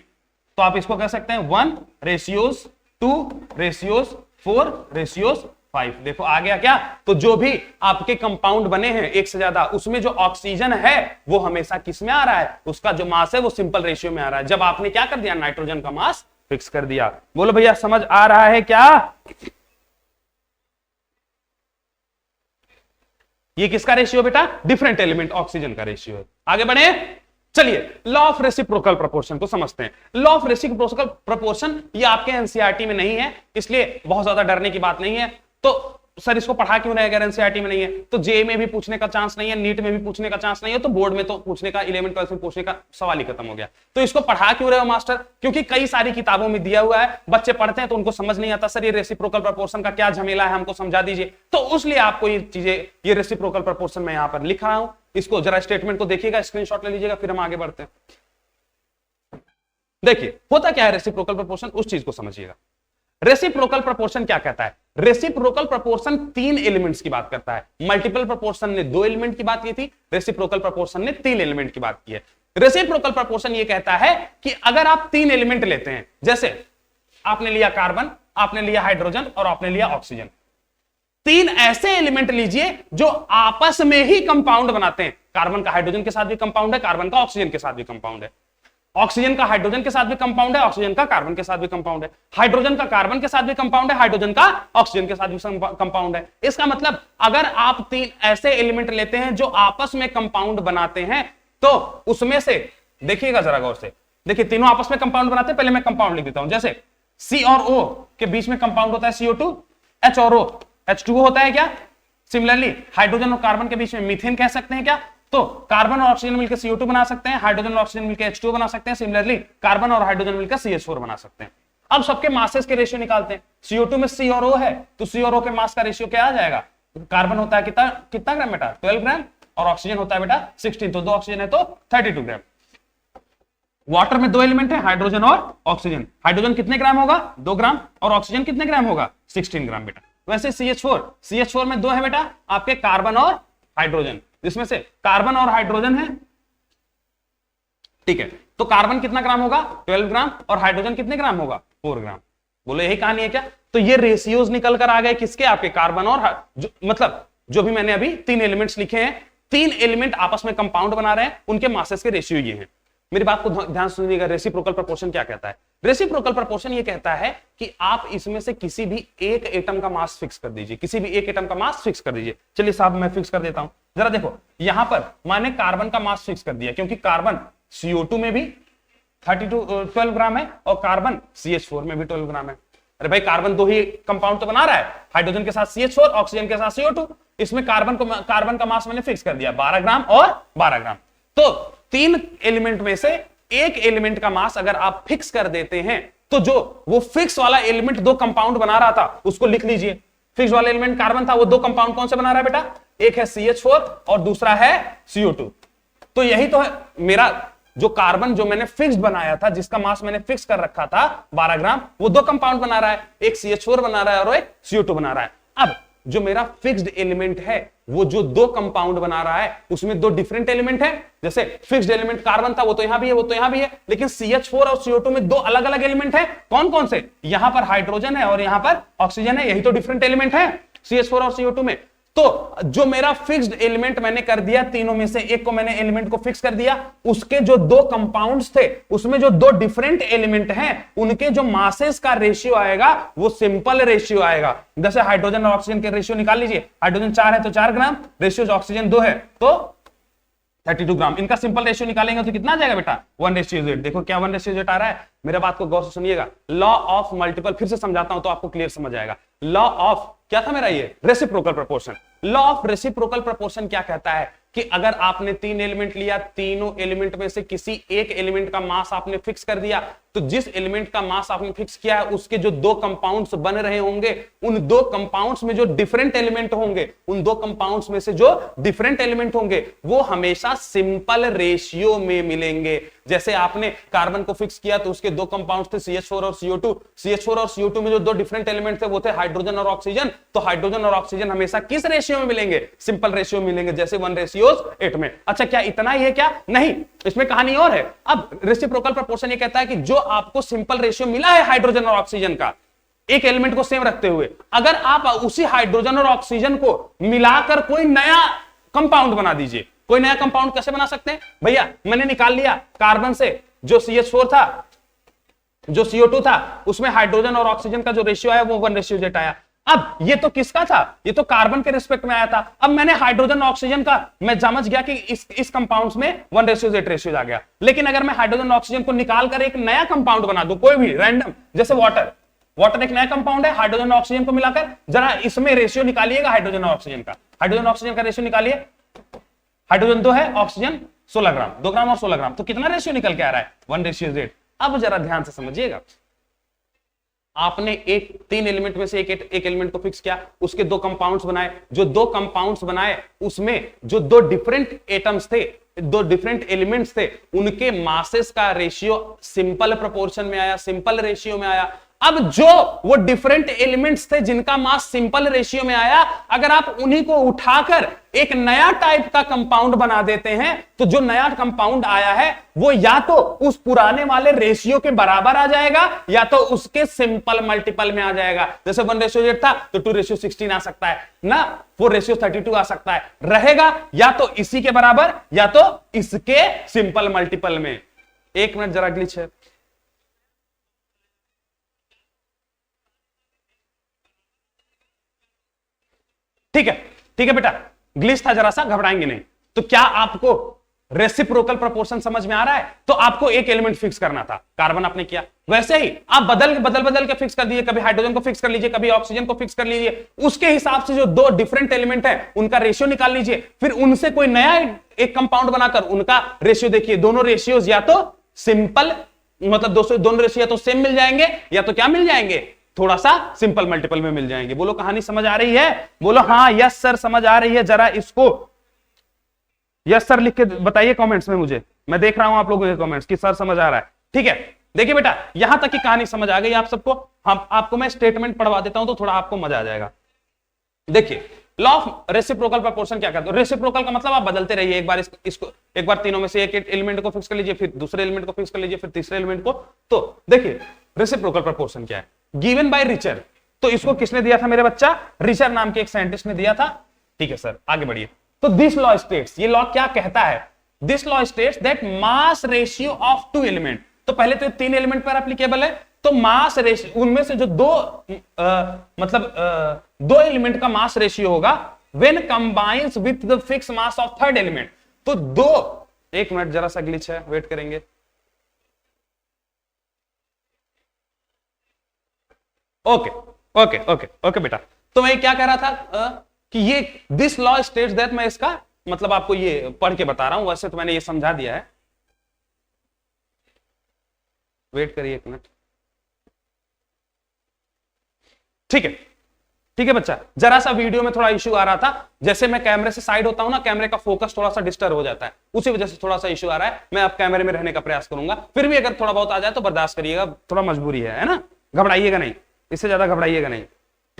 तो आप इसको कह सकते हैं 1:2:4:5। देखो आ गया क्या? तो जो भी आपके कंपाउंड बने हैं एक से ज्यादा, उसमें जो ऑक्सीजन है वो हमेशा किस में आ रहा है? उसका जो मास है वो सिंपल रेशियो में आ रहा है। जब आपने क्या कर दिया, नाइट्रोजन का मास फिक्स कर दिया। बोलो भैया समझ आ रहा है क्या? ये किसका रेशियो बेटा? डिफरेंट एलिमेंट ऑक्सीजन का रेशियो है। आगे बढ़े, चलिए लॉ ऑफ रेसिप्रोकल प्रोपोर्शन को समझते हैं। लॉ ऑफ रेसिप्रोकल प्रोपोर्शन ये आपके एनसीईआरटी में नहीं है, इसलिए बहुत ज्यादा डरने की बात नहीं है। तो सर इसको पढ़ा क्यों रहे, अगर एनसीईआरटी में नहीं है तो जे में भी पूछने का चांस नहीं है, नीट में भी पूछने का चांस नहीं है, तो बोर्ड में तो पूछने का 11th 12th में पूछने का सवाल ही खत्म हो गया। तो इसको पढ़ा क्यों रहे हो मास्टर, क्योंकि कई सारी किताबों में दिया हुआ है, बच्चे पढ़ते हैं तो उनको समझ नहीं आता सर ये रेसिप्रोकल प्रोपोर्शन का क्या झमेला है, हमको समझा दीजिए। तो इसलिए आपको ये चीजें, ये रेसिप्रोकल प्रोपोर्शन मैं यहां पर लिख रहा हूं, इसको जरा स्टेटमेंट को देखिएगा, स्क्रीनशॉट ले लीजिएगा, फिर हम आगे बढ़ते हैं। देखिए होता क्या है रेसिप्रोकल प्रोपोर्शन, उस चीज को समझिएगा। रेसिप्रोकल प्रोपोर्शन क्या कहता है, रेसिप्रोकल प्रोपोर्शन 3 एलिमेंट्स की बात करता है। मल्टीपल प्रोपोर्शन ने 2 एलिमेंट की बात की थी, रेसिप्रोकल प्रोपोर्शन ने 3 एलिमेंट की बात की है। रेसिप्रोकल प्रोपोर्शन ये कहता है कि अगर आप 3 एलिमेंट लेते हैं, जैसे आपने लिया कार्बन, आपने लिया हाइड्रोजन और आपने लिया ऑक्सीजन, 3 ऐसे एलिमेंट लीजिए जो आपस में ही कंपाउंड बनाते हैं। कार्बन का हाइड्रोजन के साथ भी कंपाउंड है, कार्बन का ऑक्सीजन के साथ भी कंपाउंड है, ऑक्सीजन का हाइड्रोजन के साथ भी कंपाउंड है, ऑक्सीजन का कार्बन के साथ भी कंपाउंड है, हाइड्रोजन का कार्बन के साथ भी कंपाउंड है, हाइड्रोजन का ऑक्सीजन के साथ भी कंपाउंड है। इसका मतलब अगर आप 3 ऐसे एलिमेंट लेते हैं जो आपस में कंपाउंड बनाते हैं, तो उसमें से देखिएगा जरा गौर से, देखिए तीनों आपस में कंपाउंड बनाते हैं। पहले मैं कंपाउंड लिख देता हूं, जैसे C और O के बीच में कंपाउंड होता है CO2, H और O H2O होता है क्या। सिमिलरली हाइड्रोजन और कार्बन के बीच में मीथेन कह सकते हैं क्या, तो कार्बन और ऑक्सीजन मिलकर CO2 बना सकते हैं, हाइड्रोजन और ऑक्सीजन मिलकर H2O बना सकते हैं, सिमिलरली कार्बन और हाइड्रोजन मिलकर CH4 बना सकते हैं। अब सबके मासेस के रेशियो निकालते हैं। CO2 में C और O है, तो C और O के मास का रेशियो क्या आ जाएगा, कार्बन होता है कितना ग्राम बेटा, 12 ग्राम, और ऑक्सीजन होता है बेटा 16, तो 2 ऑक्सीजन है तो 32 ग्राम। वाटर में 2 एलिमेंट है, हाइड्रोजन और ऑक्सीजन। हाइड्रोजन कितने ग्राम होगा, 2 ग्राम, और ऑक्सीजन कितने ग्राम होगा, 16 ग्राम बेटा। वैसे CH4 में 2 है बेटा आपके कार्बन और हाइड्रोजन, जिसमें से कार्बन और हाइड्रोजन है, ठीक है, तो कार्बन कितना ग्राम होगा, 12 ग्राम, और हाइड्रोजन कितने ग्राम होगा, 4 ग्राम। बोलो यही कहानी है क्या। तो ये रेशियोज निकल कर आ गए किसके, आपके कार्बन और मतलब जो भी मैंने अभी 3 एलिमेंट्स लिखे हैं, 3 एलिमेंट आपस में कंपाउंड बना रहे हैं, उनके मासेस के रेशियो ये हैं। मेरी बात को ध्यान सुनिएगा। रेसिप्रोकल प्रोपोर्शन क्या कहता है, रेसिप्रोकल प्रोपोर्शन ये कहता है कि आप इसमें से किसी भी एक एटम का मास फिक्स कर दीजिए, किसी भी एक एटम का मास फिक्स कर दीजिए। चलिए साहब मैं फिक्स कर देता हूं, जरा देखो यहां पर मैंने कार्बन का मास फिक्स कर दिया, क्योंकि कार्बन CO2 में भी 12 ग्राम है और कार्बन CH4 में भी 12 ग्राम है। अरे भाई कार्बन 2 ही कंपाउंड तो बना रहा है, हाइड्रोजन के साथ CH4, ऑक्सीजन के साथ CO2, इसमें कार्बन का मास मैंने फिक्स कर दिया 12 ग्राम और 12 ग्राम। तो 3 एलिमेंट में से एक एलिमेंट का मास अगर आप फिक्स कर देते हैं, तो जो वो फिक्स वाला एलिमेंट 2 कंपाउंड बना रहा था उसको लिख लीजिए। फिक्स वाला एलिमेंट कार्बन था, वो 2 कंपाउंड कौन से बना रहा है बेटा, एक है CH4 और दूसरा है CO2। तो यही तो है मेरा जो कार्बन जो मैंने फिक्स्ड बनाया था, जिसका मास मैंने फिक्स कर रखा था 12 ग्राम, वो 2 कंपाउंड बना रहा है, एक CH4 बना रहा है और एक CO2 बना रहा है। अब जो मेरा फिक्स्ड एलिमेंट है, वो जो 2 कंपाउंड बना रहा है, उसमें 2 डिफरेंट एलिमेंट है। जैसे फिक्स्ड एलिमेंट कार्बन था, वो तो यहां भी है, वो तो यहां भी है, लेकिन CH4 और CO2 में 2 अलग अलग एलिमेंट है। कौन कौन से, यहां पर हाइड्रोजन है और यहां पर ऑक्सीजन है, यही तो डिफरेंट एलिमेंट है CH4 और CO2 में। तो जो मेरा फिक्स्ड एलिमेंट मैंने कर दिया, तीनों में से एक को मैंने एलिमेंट को फिक्स कर दिया, उसके जो 2 कंपाउंड्स थे, उसमें जो 2 डिफरेंट एलिमेंट हैं, उनके जो मासेस का रेशियो आएगा वो सिंपल रेशियो आएगा। जैसे हाइड्रोजन और ऑक्सीजन के रेशियो निकाल लीजिए, हाइड्रोजन 4 है तो 4 ग्राम, रेशियो ऑक्सीजन 2 है तो 32 ग्राम। इनका सिंपल रेशियो निकालेंगे तो कितना आ जाएगा बेटा, 1:8। देखो क्या 1:8 आ रहा है, मेरे बात को गौर से सुनिएगा। लॉ ऑफ मल्टीपल, फिर से समझाता हूं तो आपको क्लियर समझ आएगा। लॉ ऑफ क्या था मेरा, ये reciprocal proportion. Law of reciprocal proportion क्या कहता है कि अगर आपने 3 एलिमेंट लिया, तीनों एलिमेंट में से किसी एक एलिमेंट का मास आपने फिक्स कर दिया, तो जिस एलिमेंट का मास आपने फिक्स किया है, उसके जो 2 कंपाउंड्स बन रहे होंगे, उन 2 कंपाउंड्स में जो डिफरेंट एलिमेंट होंगे, उन 2 कंपाउंड्स में से जो डिफरेंट एलिमेंट होंगे, वो हमेशा सिंपल रेशियो में मिलेंगे। जैसे आपने कार्बन को फिक्स किया तो उसके 2 कंपाउंड्स थे CH4 और CO2, CH4 और CO2 में जो 2 डिफरेंट एलिमेंट थे वो थे हाइड्रोजन और ऑक्सीजन। तो हाइड्रोजन और ऑक्सीजन हमेशा किस रेशियो में मिलेंगे, सिंपल रेशियो में मिलेंगे, जैसे 1:8 में। अच्छा क्या इतना ही है क्या, नहीं, इसमें कहानी और है। अब रेसिप्रोकल प्रोपोर्शन ये कहता है कि जो आपको सिंपल रेशियो मिला है हाइड्रोजन और ऑक्सीजन का, एक एलिमेंट को सेम रखते हुए, अगर आप उसी हाइड्रोजन और ऑक्सीजन को मिलाकर कोई नया कंपाउंड बना दीजिए। कोई नया कंपाउंड कैसे बना सकते हैं भैया, मैंने निकाल लिया कार्बन से जो CH4 था, जो CO2 था, उसमें हाइड्रोजन और ऑक्सीजन का जो रेशियो आया वो 1:8 आया। अब ये तो किसका था, ये तो कार्बन के रिस्पेक्ट में आया था। अब मैंने हाइड्रोजन ऑक्सीजन का, मैं समझ गया कि इस कंपाउंड्स में 1:8 आ गया। लेकिन अगर मैं हाइड्रोजन ऑक्सीजन को निकाल कर एक नया कंपाउंड बना दूं, कोई भी रैंडम, जैसे वाटर एक नया कंपाउंड है, हाइड्रोजन ऑक्सीजन को मिलाकर जरा इसमें रेशियो निकालिएगा हाइड्रोजन ऑक्सीजन का, हाइड्रोजन ऑक्सीजन का रेशियो निकालिए। हाइड्रोजन 2 है, ऑक्सीजन 16 ग्राम, 2 ग्राम और 16 ग्राम, तो कितना रेशियो निकल के आ रहा है, 1:8। अब जरा ध्यान से समझिएगा, आपने एक 3 एलिमेंट में से एक एलिमेंट को फिक्स किया, उसके 2 कंपाउंड्स बनाए, जो 2 कंपाउंड्स बनाए उसमें जो 2 डिफरेंट एटम्स थे, 2 डिफरेंट एलिमेंट्स थे, उनके मासेस का रेशियो सिंपल प्रोपोर्शन में आया, सिंपल रेशियो में आया। अब जो वो डिफरेंट एलिमेंट्स थे जिनका मास सिंपल रेशियो में आया, अगर आप उन्हीं को उठाकर एक नया टाइप का कंपाउंड बना देते हैं, तो जो नया कंपाउंड आया है वो या तो उस पुराने वाले रेशियो के बराबर आ जाएगा या तो उसके सिंपल मल्टीपल में आ जाएगा। जैसे 1:8 था तो 2:16 आ सकता है ना, 4:32 आ सकता है, रहेगा या तो इसी के बराबर या तो इसके सिंपल मल्टीपल में। एक मिनट जरा ग्लिच है, ठीक है बेटा, ग्लिच था जरा सा, घबराएंगे नहीं। तो क्या आपको रेसिप्रोकल प्रोपोर्शन समझ में आ रहा है? तो आपको एक एलिमेंट फिक्स करना था, कार्बन आपने किया, वैसे ही आप बदल के फिक्स कर दीजिए, कभी हाइड्रोजन को फिक्स कर लीजिए, कभी ऑक्सीजन को फिक्स कर लीजिए, उसके हिसाब से जो 2 डिफरेंट एलिमेंट है उनका रेशियो निकाल लीजिए, फिर उनसे कोई नया एक कंपाउंड बनाकर उनका रेशियो देखिए। दोनों रेशियोज या तो सिंपल, मतलब दोनों रेशियो या तो सेम मिल जाएंगे या तो क्या मिल जाएंगे, थोड़ा सा सिंपल मल्टीपल में मिल जाएंगे। बोलो कहानी समझ आ रही है? बोलो हाँ यस सर समझ आ रही है। जरा इसको यस सर लिख के बताइए कमेंट्स में मुझे, मैं देख रहा हूं आप लोगों के कमेंट्स कि सर समझ आ रहा है। ठीक है, देखिए बेटा यहां तक की कहानी समझ आ गई आप सबको। हम आपको मैं स्टेटमेंट पढ़वा देता हूं तो थोड़ा आपको मजा आ जाएगा। देखिए लॉ ऑफ रेसिप्रोकल प्रोपोर्शन क्या कहते हैं। रेसिप्रोकल का मतलब आप बदलते रहिए, एक बार इसको एक बार तीनों में से एक एलिमेंट को फिक्स कर लीजिए, फिर दूसरे एलिमेंट को फिक्स कर लीजिए, फिर तीसरे एलिमेंट को। तो देखिए रेसिप्रोकल प्रोपोर्शन क्या है, गिवन बाय रिचर। तो इसको किसने दिया था मेरे बच्चा, रिचर नाम के एक साइंटिस्ट ने दिया था। ठीक है सर आगे बढ़िए। तो दिस लॉ स्टेट्स, ये लॉ क्या कहता है, this law states that mass ratio of 2 element. तो पहले तो 3 एलिमेंट पर एप्लीकेबल है, तो मास रेशियो उनमें से जो 2 एलिमेंट का मास रेशियो होगा when combines with the fix mass of 3rd element. तो 2, एक मिनट जरा सा ग्लिच है, वेट करेंगे। ओके ओके ओके ओके बेटा, तो मैं क्या कह रहा था कि ये दिस लॉ स्टेट्स दैट, मैं इसका मतलब आपको ये पढ़ के बता रहा हूं, वैसे तो मैंने ये समझा दिया है, वेट करिए 1 मिनट। ठीक है बच्चा, जरा सा वीडियो में थोड़ा इश्यू आ रहा था, जैसे मैं कैमरे से साइड होता हूं ना, कैमरे का फोकस थोड़ा सा डिस्टर्ब हो जाता है, उसी वजह से थोड़ा सा इश्यू आ रहा है। मैं अब कैमरे में रहने का प्रयास करूंगा, फिर भी अगर थोड़ा बहुत आ जाए तो बर्दाश्त करिएगा, थोड़ा मजबूरी है ना, घबराइएगा नहीं, इससे ज्यादा घबराइएगा नहीं।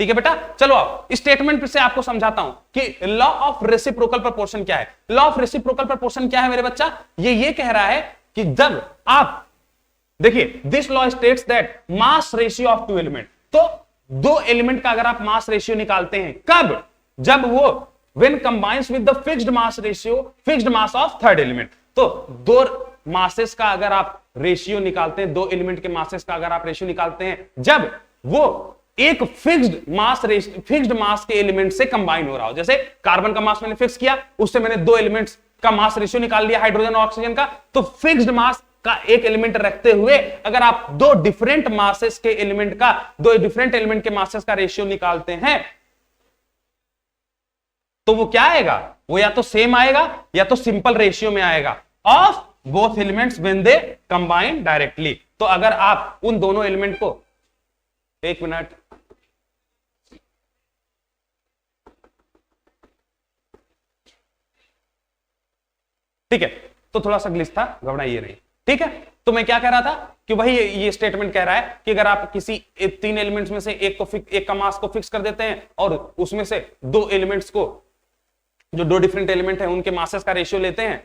ठीक है बेटा, चलो आप स्टेटमेंट से आपको समझाता हूं कि लॉ ऑफ रेसिप्रोकल प्रोपोर्शन क्या है। लॉ ऑफ रेसिप्रोकल प्रोपोर्शन क्या है मेरे बच्चा, ये कह रहा है कि जब आप देखिए this law states that mass ratio of 2 element, तो 2 एलिमेंट का अगर आप मास रेशियो निकालते हैं, कब, जब वो when combines with the fixed mass ratio, fixed mass of 3rd element. तो 2 मासेस का अगर आप रेशियो निकालते हैं, 2 एलिमेंट के मासेस का अगर आप रेशियो निकालते हैं, जब वो एक फिक्स्ड मास के एलिमेंट से कंबाइन हो रहा हो। जैसे कार्बन का मास मैंने फिक्स किया, उससे मैंने 2 एलिमेंट्स का मास रेशियो निकाल लिया, हाइड्रोजन और ऑक्सीजन का। तो फिक्स्ड मास का एक एलिमेंट रखते हुए अगर आप 2 डिफरेंट मासेस के एलिमेंट का, 2 डिफरेंट एलिमेंट के मासेस का रेशियो निकालते हैं, तो वो क्या आएगा, वो या तो सेम आएगा या तो सिंपल रेशियो में आएगा of both elements when they combine directly. तो अगर आप उन दोनों एलिमेंट को, एक मिनट, ठीक है, तो थोड़ा सा ग्लिच था, घबराइए नहीं। ठीक है, तो मैं क्या कह रहा था कि वही ये स्टेटमेंट कह रहा है कि अगर आप किसी 3 एलिमेंट्स में से एक का मास को फिक्स कर देते हैं और उसमें से 2 एलिमेंट्स को, जो 2 डिफरेंट एलिमेंट है उनके मासेस का रेशियो लेते हैं,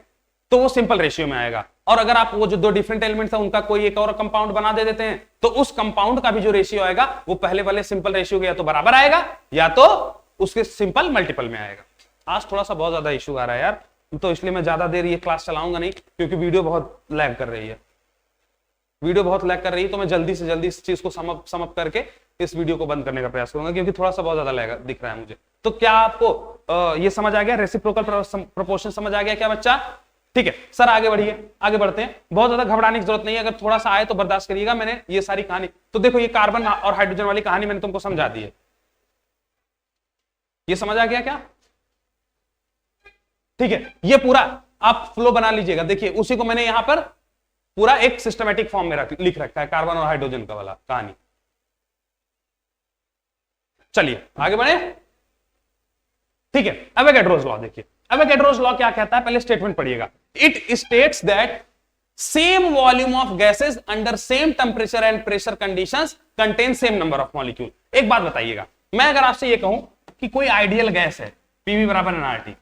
तो वो सिंपल रेशियो में आएगा। और अगर आप वो जो 2 डिफरेंट एलिमेंट्स है उनका कोई एक और कंपाउंड बना दे देते हैं, तो उस कंपाउंड का भी जो रेशियो आएगा वो पहले वाले सिंपल रेशियो के या तो बराबर आएगा या तो उसके सिंपल मल्टीपल में आएगा। आज थोड़ा सा बहुत ज्यादा इश्यू आ रहा है यार, तो इसलिए मैं ज्यादा देर ये क्लास चलाऊंगा नहीं, क्योंकि वीडियो बहुत लैग कर रही है। वीडियो बहुत लैग कर रही है, तो मैं जल्दी से जल्दी इस चीज को समअप करके इस वीडियो को बंद करने का प्रयास करूंगा, क्योंकि थोड़ा सा बहुत ज्यादा लैग दिख रहा है मुझे। तो क्या आपको ये समझ आ गया, रेसिप्रोकल प्रोपोर्शन समझ आ गया क्या बच्चा? ठीक है सर, आगे बढ़िए, आगे बढ़ते हैं। बहुत ज्यादा घबराने की जरूरत नहीं है, अगर थोड़ा सा आए तो बर्दाश्त करिएगा। मैंने ये सारी कहानी, तो देखो ये कार्बन और हाइड्रोजन वाली कहानी मैंने तुमको समझा दी है, ये समझ आ गया क्या? ठीक है, ये पूरा आप फ्लो बना लीजिएगा। देखिए उसी को मैंने यहां पर पूरा एक सिस्टमेटिक फॉर्म में लिख रखा है, कार्बन और हाइड्रोजन का वाला कहानी। चलिए आगे बढ़े। ठीक है, एवोगैड्रोस लॉ देखिए, एवोगैड्रोस लॉ क्या कहता है, पहले स्टेटमेंट पढ़िएगा। It states that same volume of gases under same temperature and pressure conditions contain same number of molecule. एक बात बताइएगा, मैं अगर आपसे ये कहूं कि कोई आइडियल गैस है, पीवी बराबर एनआरटी,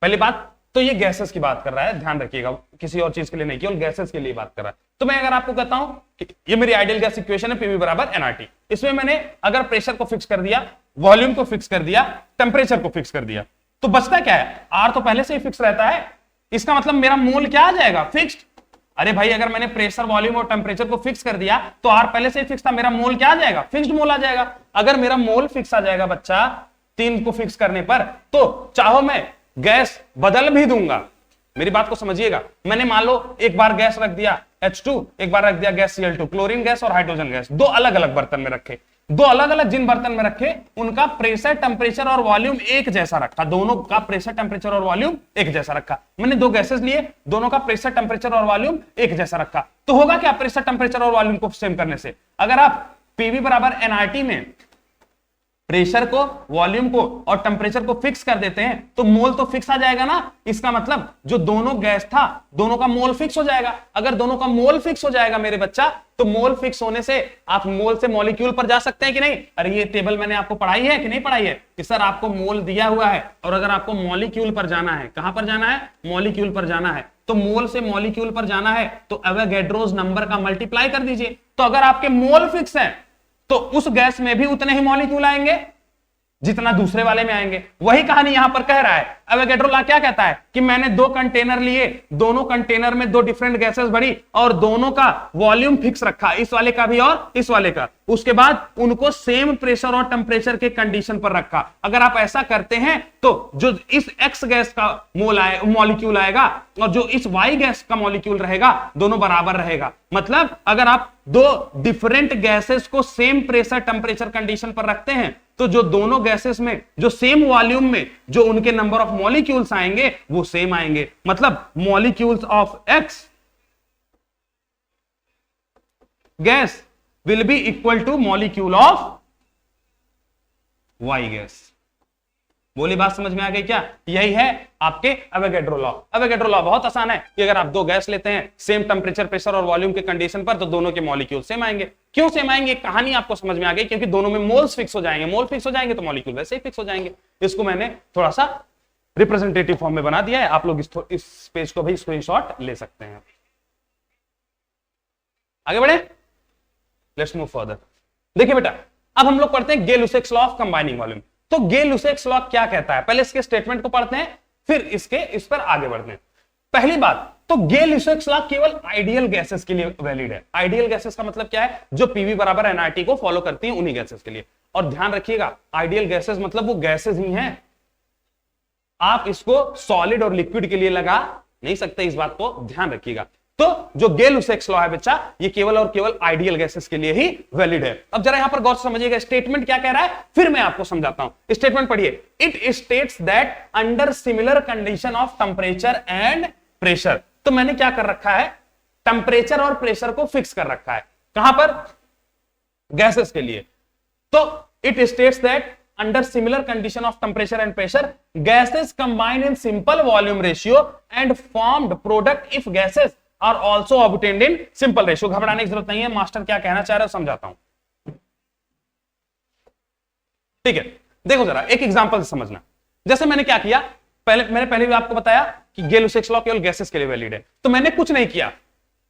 पहली बात तो ये गैसेस की बात कर रहा है, ध्यान रखिएगा, किसी और चीज के लिए नहीं, केवल गैसेस के लिए बात कर रहा है। तो मैं अगर आपको कहता हूं कि ये मेरी आइडियल गैस इक्वेशन है, पीवी बराबर एनआरटी, इसमें मैंने अगर प्रेशर को फिक्स कर दिया, वॉल्यूम को फिक्स कर दिया, टेम्परेचर को फिक्स कर दिया, तो बचता क्या है? आर तो पहले से ही फिक्स रहता है, इसका मतलब मेरा मोल क्या आ जाएगा? फिक्स्ड। अरे भाई, अगर मैंने प्रेशर, वॉल्यूम और टेम्परेचर को फिक्स कर दिया तो आर पहले से ही फिक्स था, मेरा मोल क्या आ जाएगा? फिक्स्ड मोल आ जाएगा। अगर मेरा मोल फिक्स आ जाएगा बच्चा 3 को फिक्स करने पर, तो चाहो मैं गैस बदल भी दूंगा। मेरी बात को समझिएगा, मैंने मान लो एक बार गैस रख दिया H2, एक बार रख दिया गैस Cl2, क्लोरीन गैस और हाइड्रोजन गैस, दो अलग अलग बर्तन में रखे, दो अलग अलग जिन बर्तन में रखे उनका प्रेशर, टेम्परेचर और वॉल्यूम एक जैसा रखा, दोनों का प्रेशर, टेम्परेचर और वॉल्यूम एक जैसा रखा। मैंने दो गैसेस लिए, दोनों का प्रेशर, टेम्परेचर और वॉल्यूम एक जैसा रखा, तो होगा क्या प्रेशर, टेम्परेचर और वॉल्यूम को सेम करने से? अगर आप पीवी बराबर एनआरटी में प्रेशर को, वॉल्यूम को और टेम्परेचर को फिक्स कर देते हैं तो मोल तो फिक्स आ जाएगा ना। इसका मतलब जो दोनों गैस था, दोनों का मोल फिक्स हो जाएगा। अगर दोनों का मोल फिक्स हो जाएगा मेरे बच्चा, तो मोल फिक्स होने से आप मोल से मॉलिक्यूल पर जा सकते हैं कि नहीं? अरे ये टेबल मैंने आपको पढ़ाई है कि नहीं पढ़ाई है कि सर आपको मोल दिया हुआ है, और अगर आपको मॉलिक्यूल पर जाना है, कहां पर जाना है? मॉलिक्यूल पर जाना है, तो मोल से मॉलिक्यूल पर जाना है तो एवोगैड्रोस नंबर का मल्टीप्लाई कर दीजिए। तो अगर आपके मोल फिक्स है तो उस गैस में भी उतने ही मॉलिक्यूल आएंगे जितना दूसरे वाले में आएंगे। वही कहानी यहां पर कह रहा है। एवोगैड्रो लॉ क्या कहता है कि मैंने 2 कंटेनर लिए, दोनों कंटेनर में 2 डिफरेंट गैसेस भरी और दोनों का वॉल्यूम फिक्स रखा, इस वाले का भी और इस वाले का। उसके बाद उनको सेम प्रेशर और टेम्परेचर के कंडीशन पर रखा। अगर आप ऐसा करते हैं तो जो इस एक्स गैस का मॉलिक्यूल आएगा और जो इस वाई गैस का मॉलिक्यूल रहेगा, दोनों बराबर रहेगा। मतलब अगर आप 2 डिफरेंट गैसेस को सेम प्रेशर, टेम्परेचर कंडीशन पर रखते हैं तो जो दोनों गैसेस में जो सेम वॉल्यूम में जो उनके नंबर ऑफ मॉलिक्यूल्स आएंगे वो सेम आएंगे। मतलब molecules of X gas will be equal to molecule of Y gas. बोली बात समझ में आ गई क्या? यही है आपके एवोगैड्रो लॉ। एवोगैड्रो लॉ बहुत आसान है कि अगर आप 2 गैस लेते हैं सेम टेम्परेचर, प्रेशर और वॉल्यूम के कंडीशन पर, तो दोनों के मॉलिक्यूल सेम आएंगे। क्यों सेम आएंगे? कहानी आपको समझ में आ गई, क्योंकि दोनों में मोल्स फिक्स हो जाएंगे। मोल फिक्स हो जाएंगे तो मॉलिक्यूल वैसे ही फिक्स हो जाएंगे। इसको मैंने थोड़ा सा रिप्रेजेंटेटिव फॉर्म में बना दिया है, आप लोग इस पेज को भी स्क्रीनशॉट ले सकते हैं। आगे बढ़े, लेट्स मूव फर्दर। देखिए बेटा, अब हम लोग पढ़ते हैं गे-लुसाक्स लॉ ऑफ कंबाइनिंग वॉल्यूम। तो गे-लुसाक्स लॉ क्या कहता है, पहले इसके स्टेटमेंट को पढ़ते हैं, फिर इस पर आगे बढ़ते हैं। पहली बात तो गे-लुसाक्स लॉ केवल आइडियल गैसेस के लिए वैलिड है। आइडियल गैसेस का मतलब क्या है? जो पीवी बराबर एनआरटी को फॉलो करती हैं, उन्हीं गैसेस के लिए। और ध्यान रखिएगा, आइडियल गैसेस मतलब वो गैसेस ही हैं, आप इसको सॉलिड और लिक्विड के लिए लगा नहीं सकते, इस बात को ध्यान रखिएगा। तो जो गे-लुसाक्स लॉ है बच्चा, ये केवल और केवल आइडियल गैसेस के लिए ही वैलिड है। अब जरा यहां पर गौर से समझिएगा, स्टेटमेंट क्या कह रहा है, फिर मैं आपको समझाता हूं। स्टेटमेंट पढ़िए। It states that under similar condition of temperature and pressure. तो मैंने क्या कर रखा है, टेम्परेचर और प्रेशर को फिक्स कर रखा है। कहां पर? गैसेस के लिए। तो it states that under similar condition of temperature and pressure, gases combine in simple volume ratio and formed product if gases are also obtained in simple ratio। घबराने की जरूरत नहीं है, मास्टर क्या कहना चाह रहे हो समझाता हूं। ठीक है, देखो जरा एक एग्जांपल से समझना। जैसे मैंने क्या किया, मैंने पहले भी आपको बताया कि गे-लुसाक्स लॉ केवल गैसेस के लिए वैलिड है। तो मैंने कुछ नहीं किया,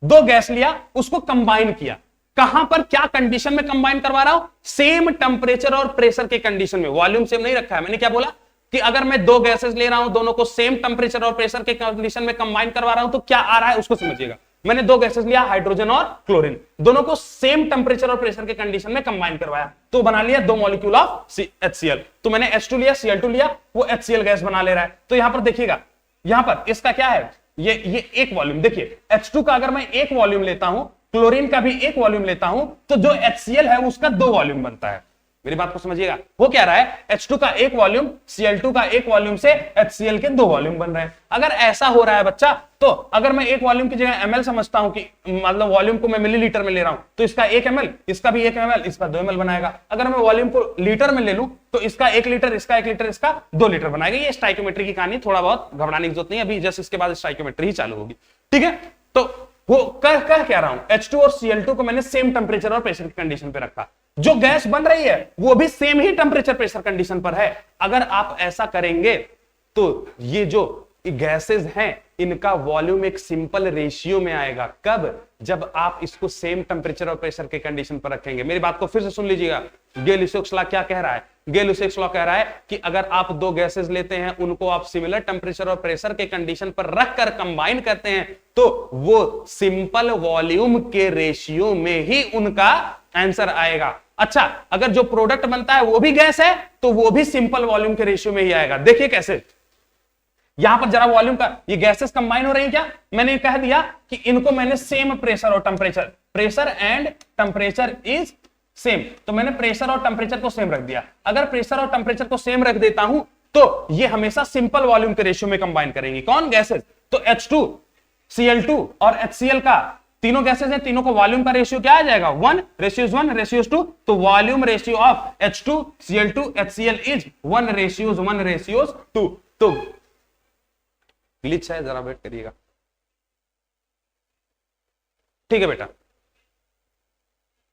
2 गैस लिया, उसको कंबाइन किया। कहां पर, क्या कंडीशन में कंबाइन करवा रहा हूं? सेम टेम्परेचर और प्रेशर के कंडीशन में। वॉल्यूम सेम नहीं रखा है। मैंने क्या बोला कि अगर मैं 2 गैसेस ले रहा हूं, दोनों को सेम टेम्परेचर और प्रेशर के कंडीशन में कंबाइन करवा रहा हूं, तो क्या आ रहा है उसको समझिएगा। मैंने दो गैसेस लिया, हाइड्रोजन और क्लोरीन, दोनों को सेम टेंपरेचर और प्रेशर के कंडीशन में कंबाइन करवाया, तो बना लिया दो मॉलिक्यूल ऑफ HCl। तो मैंने H2 लिया, Cl2 लिया, वो HCl गैस बना ले रहा है। तो यहां पर देखिएगा, यहां पर इसका क्या है, ये एक वॉल्यूम, देखिए H2 का अगर मैं एक वॉल्यूम लेता हूं, क्लोरीन का भी एक वॉल्यूम लेता हूं, तो जो HCl है उसका दो वॉल्यूम बनता है। मेरी बात को समझिएगा, वो क्या रहा है, H2 का एक वॉल्यूम, Cl2 का एक वॉल्यूम से HCl के दो वॉल्यूम बन रहे हैं। अगर ऐसा हो रहा है बच्चा, तो अगर मैं एक वॉल्यूम की जगह ml समझता हूं कि मतलब वॉल्यूम को मैं मिलीलीटर में ले रहा हूं, तो इसका 1 ml, इसका भी 1 ml, इसका 2 ml बनाएगा। अगर मैं वॉल्यूम को लीटर में ले लूं, तो इसका 1 लीटर, इसका 1 लीटर, इसका 2 लीटर बनाएगा। ये स्टाइकोमेट्री की कहानी, थोड़ा बहुत घबराने की जरूरत नहीं, अभी जस्ट इसके बाद स्टाइकोमेट्री ही चालू होगी, ठीक है। तो वो कह क्या रहा हूं, H2 और Cl2 को मैंने सेम टेंपरेचर और प्रेशर की कंडीशन पे रखा, जो गैस बन रही है वो भी सेम ही टेंपरेचर प्रेशर कंडीशन पर है। अगर आप ऐसा करेंगे तो ये जो गैसेस हैं इनका वॉल्यूम एक सिंपल रेशियो में आएगा। कब? जब आप इसको सेम टेंपरेचर और प्रेशर के कंडीशन पर रखेंगे। मेरी बात को फिर से सुन लीजिएगा, गेल-ल्यूसियस लॉ क्या कह रहा है, गेल-ल्यूसियस लॉ कह रहा है कि अगर आप दो गैसेस लेते हैं, उनको आप सिमिलर टेंपरेचर और प्रेशर के कंडीशन पर रखकर कंबाइन करते हैं, तो वो सिंपल वॉल्यूम के रेशियो में ही उनका आंसर आएगा। अच्छा, अगर जो प्रोडक्ट बनता है वो भी गैस है, तो वो भी सिंपल वॉल्यूम के रेशियो में ही आएगा। देखिए कैसे, यहां पर जरा वॉल्यूम का, ये गैसेस कंबाइन हो रही है क्या, मैंने कह दिया कि इनको मैंने सेम प्रेशर और temperature, pressure and temperature is same, तो मैंने प्रेशर और टेंपरेचर को सेम रख दिया। अगर प्रेशर और टेंपरेचर को सेम रख देता हूं, तो ये हमेशा सिंपल वॉल्यूम के रेशियो में कंबाइन करेंगी। कौन? गैसेस। तो H2, Cl2 और HCl का, तीनों गैसेस हैं, तीनों को वॉल्यूम का रेशियो क्या आ जाएगा, 1:1:2। तो volume ratio of H2, Cl2, HCl is 1:1:2। तो ग्लिच है, जरा वेट करिएगा, ठीक है बेटा,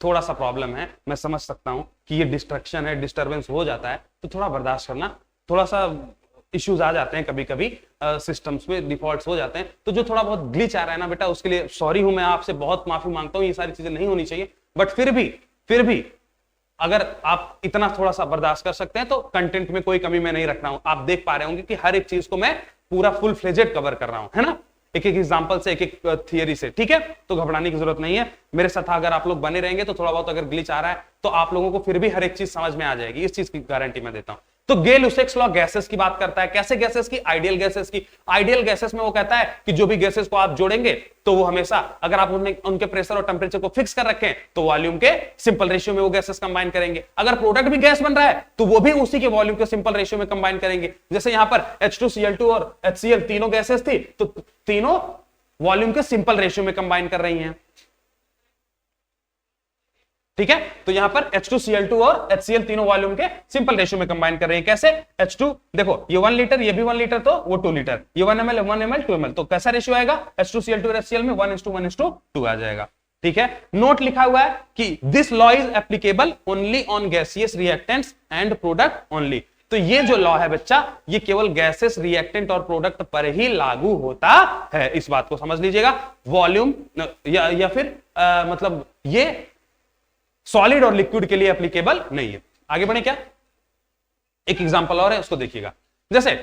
थोड़ा सा प्रॉब्लम है, मैं समझ सकता हूं कि ये डिस्ट्रक्शन है, डिस्टरबेंस हो जाता है, तो थोड़ा बर्दाश्त करना, थोड़ा सा इश्यूज आ जाते हैं कभी कभी सिस्टम्स में, डिफॉल्ट्स हो जाते हैं, तो जो थोड़ा बहुत ग्लिच आ रहा है ना बेटा, उसके लिए सॉरी हूं, मैं आपसे बहुत माफी मांगता हूं, ये सारी चीजें नहीं होनी चाहिए, बट फिर भी अगर आप इतना थोड़ा सा बर्दाश्त कर सकते हैं, तो कंटेंट में कोई कमी मैं नहीं रख रहा हूं। आप देख पा रहे होंगे कि हर एक चीज को मैं पूरा फुल फ्लेजेड कवर कर रहा हूं, है ना, एक एक एग्जांपल से, एक एक थियरी से, ठीक है। तो घबराने की जरूरत नहीं है, मेरे साथ अगर आप लोग बने रहेंगे तो थोड़ा बहुत अगर ग्लिच आ रहा है तो आप लोगों को फिर भी हर एक चीज समझ में आ जाएगी, इस चीज की गारंटी मैं देता हूं। तो गेल-ल्यूसियस लॉ गैसेस की बात करता है, कैसे गैसेस की, आइडियल गैसेस की। आइडियल गैसेस में वो कहता है कि जो भी गैसेस को आप जोड़ेंगे तो वो हमेशा, अगर आप उनके प्रेशर और टेंपरेचर को फिक्स कर रखें, तो वॉल्यूम के सिंपल रेशियो में वो गैसेस कंबाइन करेंगे। अगर प्रोडक्ट भी गैस बन रहा है तो वो भी उसी के वॉल्यूम के सिंपल रेशियो में कंबाइन करेंगे। जैसे यहां पर H2, Cl2 और HCl तीनों गैसेस थी, तो तीनों वॉल्यूम के सिंपल रेशियो में कंबाइन कर रही हैं, ठीक है। तो यहां पर H2, Cl2 और HCl तीनों वॉल्यूम के सिंपल रेशियो में कंबाइन कर रहे हैं। कैसे? H2 देखो, ये 1 लीटर, ये भी 1 लीटर, तो वो 2 लीटर, ये 1 ml, 1 ml, 2 ml, तो कैसा रेशियो आएगा, H2, Cl2 और HCl में 1:1:2 आ जाएगा, ठीक है। नोट लिखा हुआ है कि this law is applicable only on gaseous reactants and product only. तो ये जो लॉ है बच्चा, ये केवल गैसेस, रिएक्टेंट और प्रोडक्ट पर ही लागू होता है, इस बात को समझ लीजिएगा। वॉल्यूम या फिर मतलब ये सॉलिड और लिक्विड के लिए एप्लीकेबल नहीं है। आगे बढ़े क्या, एक एग्जांपल और है, उसको देखिएगा। जैसे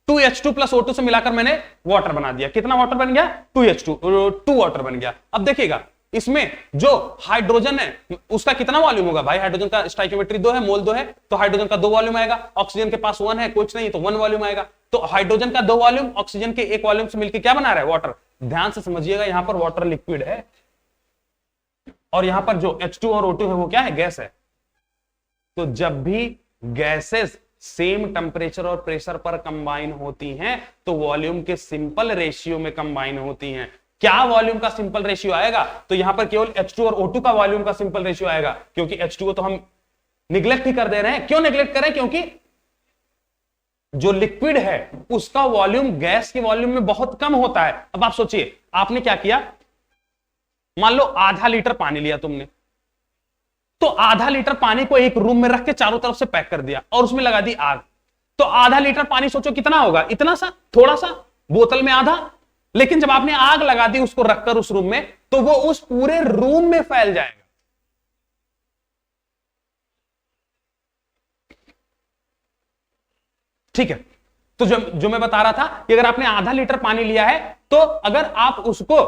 2H2 प्लस O2 से मिलाकर मैंने वाटर बना दिया, कितना वाटर बन गया, 2H2, 2 वाटर बन गया। अब देखिएगा, इसमें जो हाइड्रोजन है उसका कितना वॉल्यूम होगा भाई, हाइड्रोजन का स्टोइकियोमेट्री 2 है, मोल 2 है, तो हाइड्रोजन का 2 वॉल्यूम आएगा। ऑक्सीजन के पास 1 है, कुछ नहीं, तो 1 वॉल्यूम आएगा। तो हाइड्रोजन का 2 वॉल्यूम ऑक्सीजन के 1 वॉल्यूम से मिलकर क्या बना रहा है, वाटर। ध्यान से समझिएगा, यहां पर वाटर लिक्विड है और यहां पर जो H2 और O2 है वो क्या है, गैस है। तो जब भी गैसेस सेम टेंपरेचर और प्रेशर पर कंबाइन होती हैं तो वॉल्यूम के सिंपल रेशियो में कंबाइन होती हैं। क्या वॉल्यूम का सिंपल रेशियो आएगा, तो यहां पर केवल H2 और O2 का वॉल्यूम का सिंपल रेशियो आएगा, क्योंकि H2O तो हम निगलेक्ट ही कर दे रहे हैं। क्यों निगलेक्ट करें, क्योंकि जो लिक्विड है उसका वॉल्यूम गैस के वॉल्यूम में बहुत कम होता है। अब आप सोचिए, आपने क्या किया, मान लो आधा लीटर पानी लिया तुमने, तो आधा लीटर पानी को एक रूम में रख के चारों तरफ से पैक कर दिया और उसमें लगा दी आग। तो आधा लीटर पानी सोचो कितना होगा, इतना सा, थोड़ा सा, बोतल में आधा। लेकिन जब आपने आग लगा दी उसको रखकर उस रूम में, तो वो उस पूरे रूम में फैल जाएगा। ठीक है, तो जो मैं बता रहा था कि अगर आपने आधा लीटर पानी लिया है, तो अगर आप उसको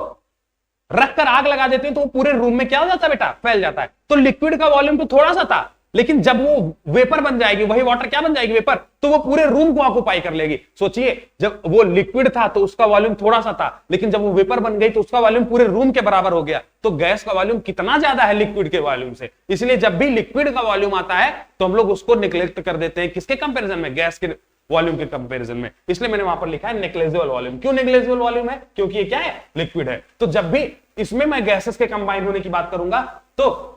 रखकर आग लगा देते हैं तो वो पूरे रूम में क्या हो जाता है बेटा, फैल जाता है। तो लिक्विड का वॉल्यूम तो थोड़ा सा था, लेकिन जब वो वेपर बन जाएगी, वही वाटर क्या बन जाएगी, वेपर, तो वो पूरे रूम को ऑक्यूपाई कर लेगी। सोचिए, जब वो लिक्विड था तो उसका वॉल्यूम थोड़ा सा था, लेकिन जब वो वेपर बन गई तो उसका वॉल्यूम पूरे रूम के बराबर हो गया। तो गैस का वॉल्यूम कितना ज्यादा है लिक्विड के वॉल्यूम से। इसलिए जब भी लिक्विड का वॉल्यूम आता है तो हम लोग उसको निग्लेक्ट कर देते हैं, किसके कंपेरिजन में, गैस के वॉल्यूम के कंपैरिजन में। इसलिए मैंने वहां पर लिखा है नेग्लिजिबल वॉल्यूम। क्यों नेग्लिजिबल वॉल्यूम है, क्योंकि ये क्या है, लिक्विड है। तो जब भी इसमें मैं गैसेस के कंबाइन होने की बात करूंगा तो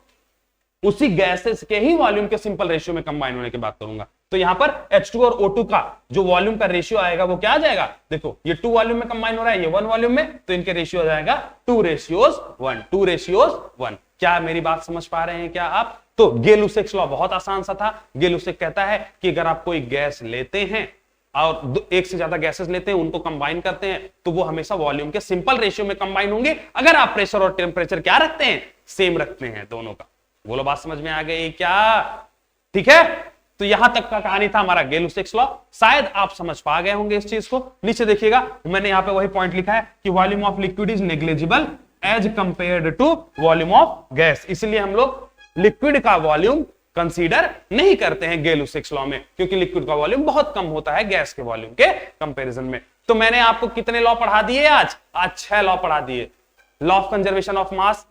उसी गैसेस के ही वॉल्यूम के सिंपल रेशियो में कंबाइन होने की बात करूंगा। तो यहां पर H2 और O2 का जो वॉल्यूम का रेशियो आएगा वो क्या आ जाएगा, देखो ये 2 वॉल्यूम में कंबाइन हो रहा है, ये 1 वॉल्यूम में, तो इनके रेशियो आ जाएगा 2:1, 2:1। क्या मेरी बात समझ पा रहे हैं क्या आप? तो गे-लुसेक्स लॉ बहुत आसान सा था। गे-लुसेक कहता है कि अगर आप कोई गैस लेते हैं और एक से ज्यादा गैसेस लेते हैं, उनको कंबाइन करते हैं, तो वो हमेशा वॉल्यूम के सिंपल रेशियो में कंबाइन होंगे, अगर आप प्रेशर और टेम्परेचर क्या रखते हैं, सेम रखते हैं दोनों का। बोलो बात समझ में आ गई क्या? ठीक है, तो यहां तक का कहानी था हमारा गे-लुसेक्स लॉ। शायद आप समझ पा गए होंगे इस चीज को। नीचे देखिएगा, मैंने यहां पे वही पॉइंट लिखा है कि volume of liquid is negligible as compared to volume of gas. इसलिए हम लोग लिक्विड का वॉल्यूम कंसीडर नहीं करते हैं गे-लुसेक्स लॉ में, क्योंकि लिक्विड का वॉल्यूम बहुत कम होता है गैस के वॉल्यूम के कंपैरिजन में। तो मैंने आपको कितने लॉ पढ़ा दिए आज 6 लॉ पढ़ा दिए। Law of conservation of mass,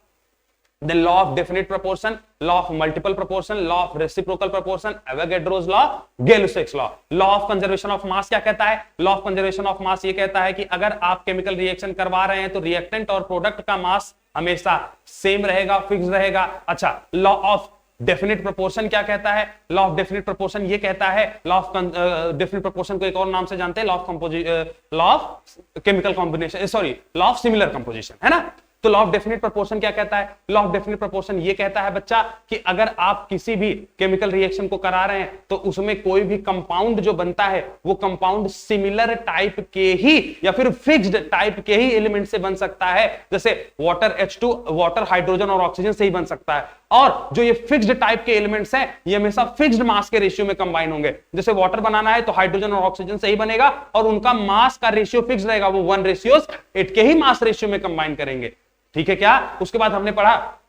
then law of definite proportion, law of multiple proportion, law of reciprocal proportion, Avogadro's law, Gay-Lussac's law। law of conservation of mass क्या कहता है? law of conservation of mass ये कहता है कि अगर आप केमिकल रिएक्शन करवा रहे हैं तो रिएक्टेंट और प्रोडक्ट का मास हमेशा सेम रहेगा, फिक्स रहेगा। अच्छा, लॉ ऑफ डेफिनेट प्रोपोर्शन क्या कहता है? लॉ ऑफ डेफिनेट प्रोपोर्शन ये कहता है, लॉ ऑफ डेफिनेट प्रोपोर्शन को एक और नाम से जानते हैं, law of chemical combination, sorry law of similar composition, है ना। तो लॉ ऑफ डेफिनेट प्रोपोर्शन क्या कहता है? लॉ ऑफ डेफिनेट प्रोपोर्शन ये कहता है बच्चा कि अगर आप किसी भी केमिकल रिएक्शन को करा रहे हैं तो उसमें कोई भी कंपाउंड जो बनता है वो कंपाउंड सिमिलर टाइप के ही या फिर फिक्स्ड टाइप के ही एलिमेंट से बन सकता है। जैसे वाटर H2, वाटर हाइड्रोजन और ऑक्सीजन से ही बन सकता है। और जो ये फिक्स्ड टाइप के एलिमेंट्स हैं ये हमेशा फिक्स्ड मास के रेशियो में कंबाइन होंगे। जैसे वाटर बनाना है तो हाइड्रोजन और ऑक्सीजन से ही बनेगा और उनका मास का रेशियो फिक्स रहेगा, वो 1:8 के ही मास रेशियो में कंबाइन करेंगे। ठीक है क्या? उसके बाद हमने पढ़ा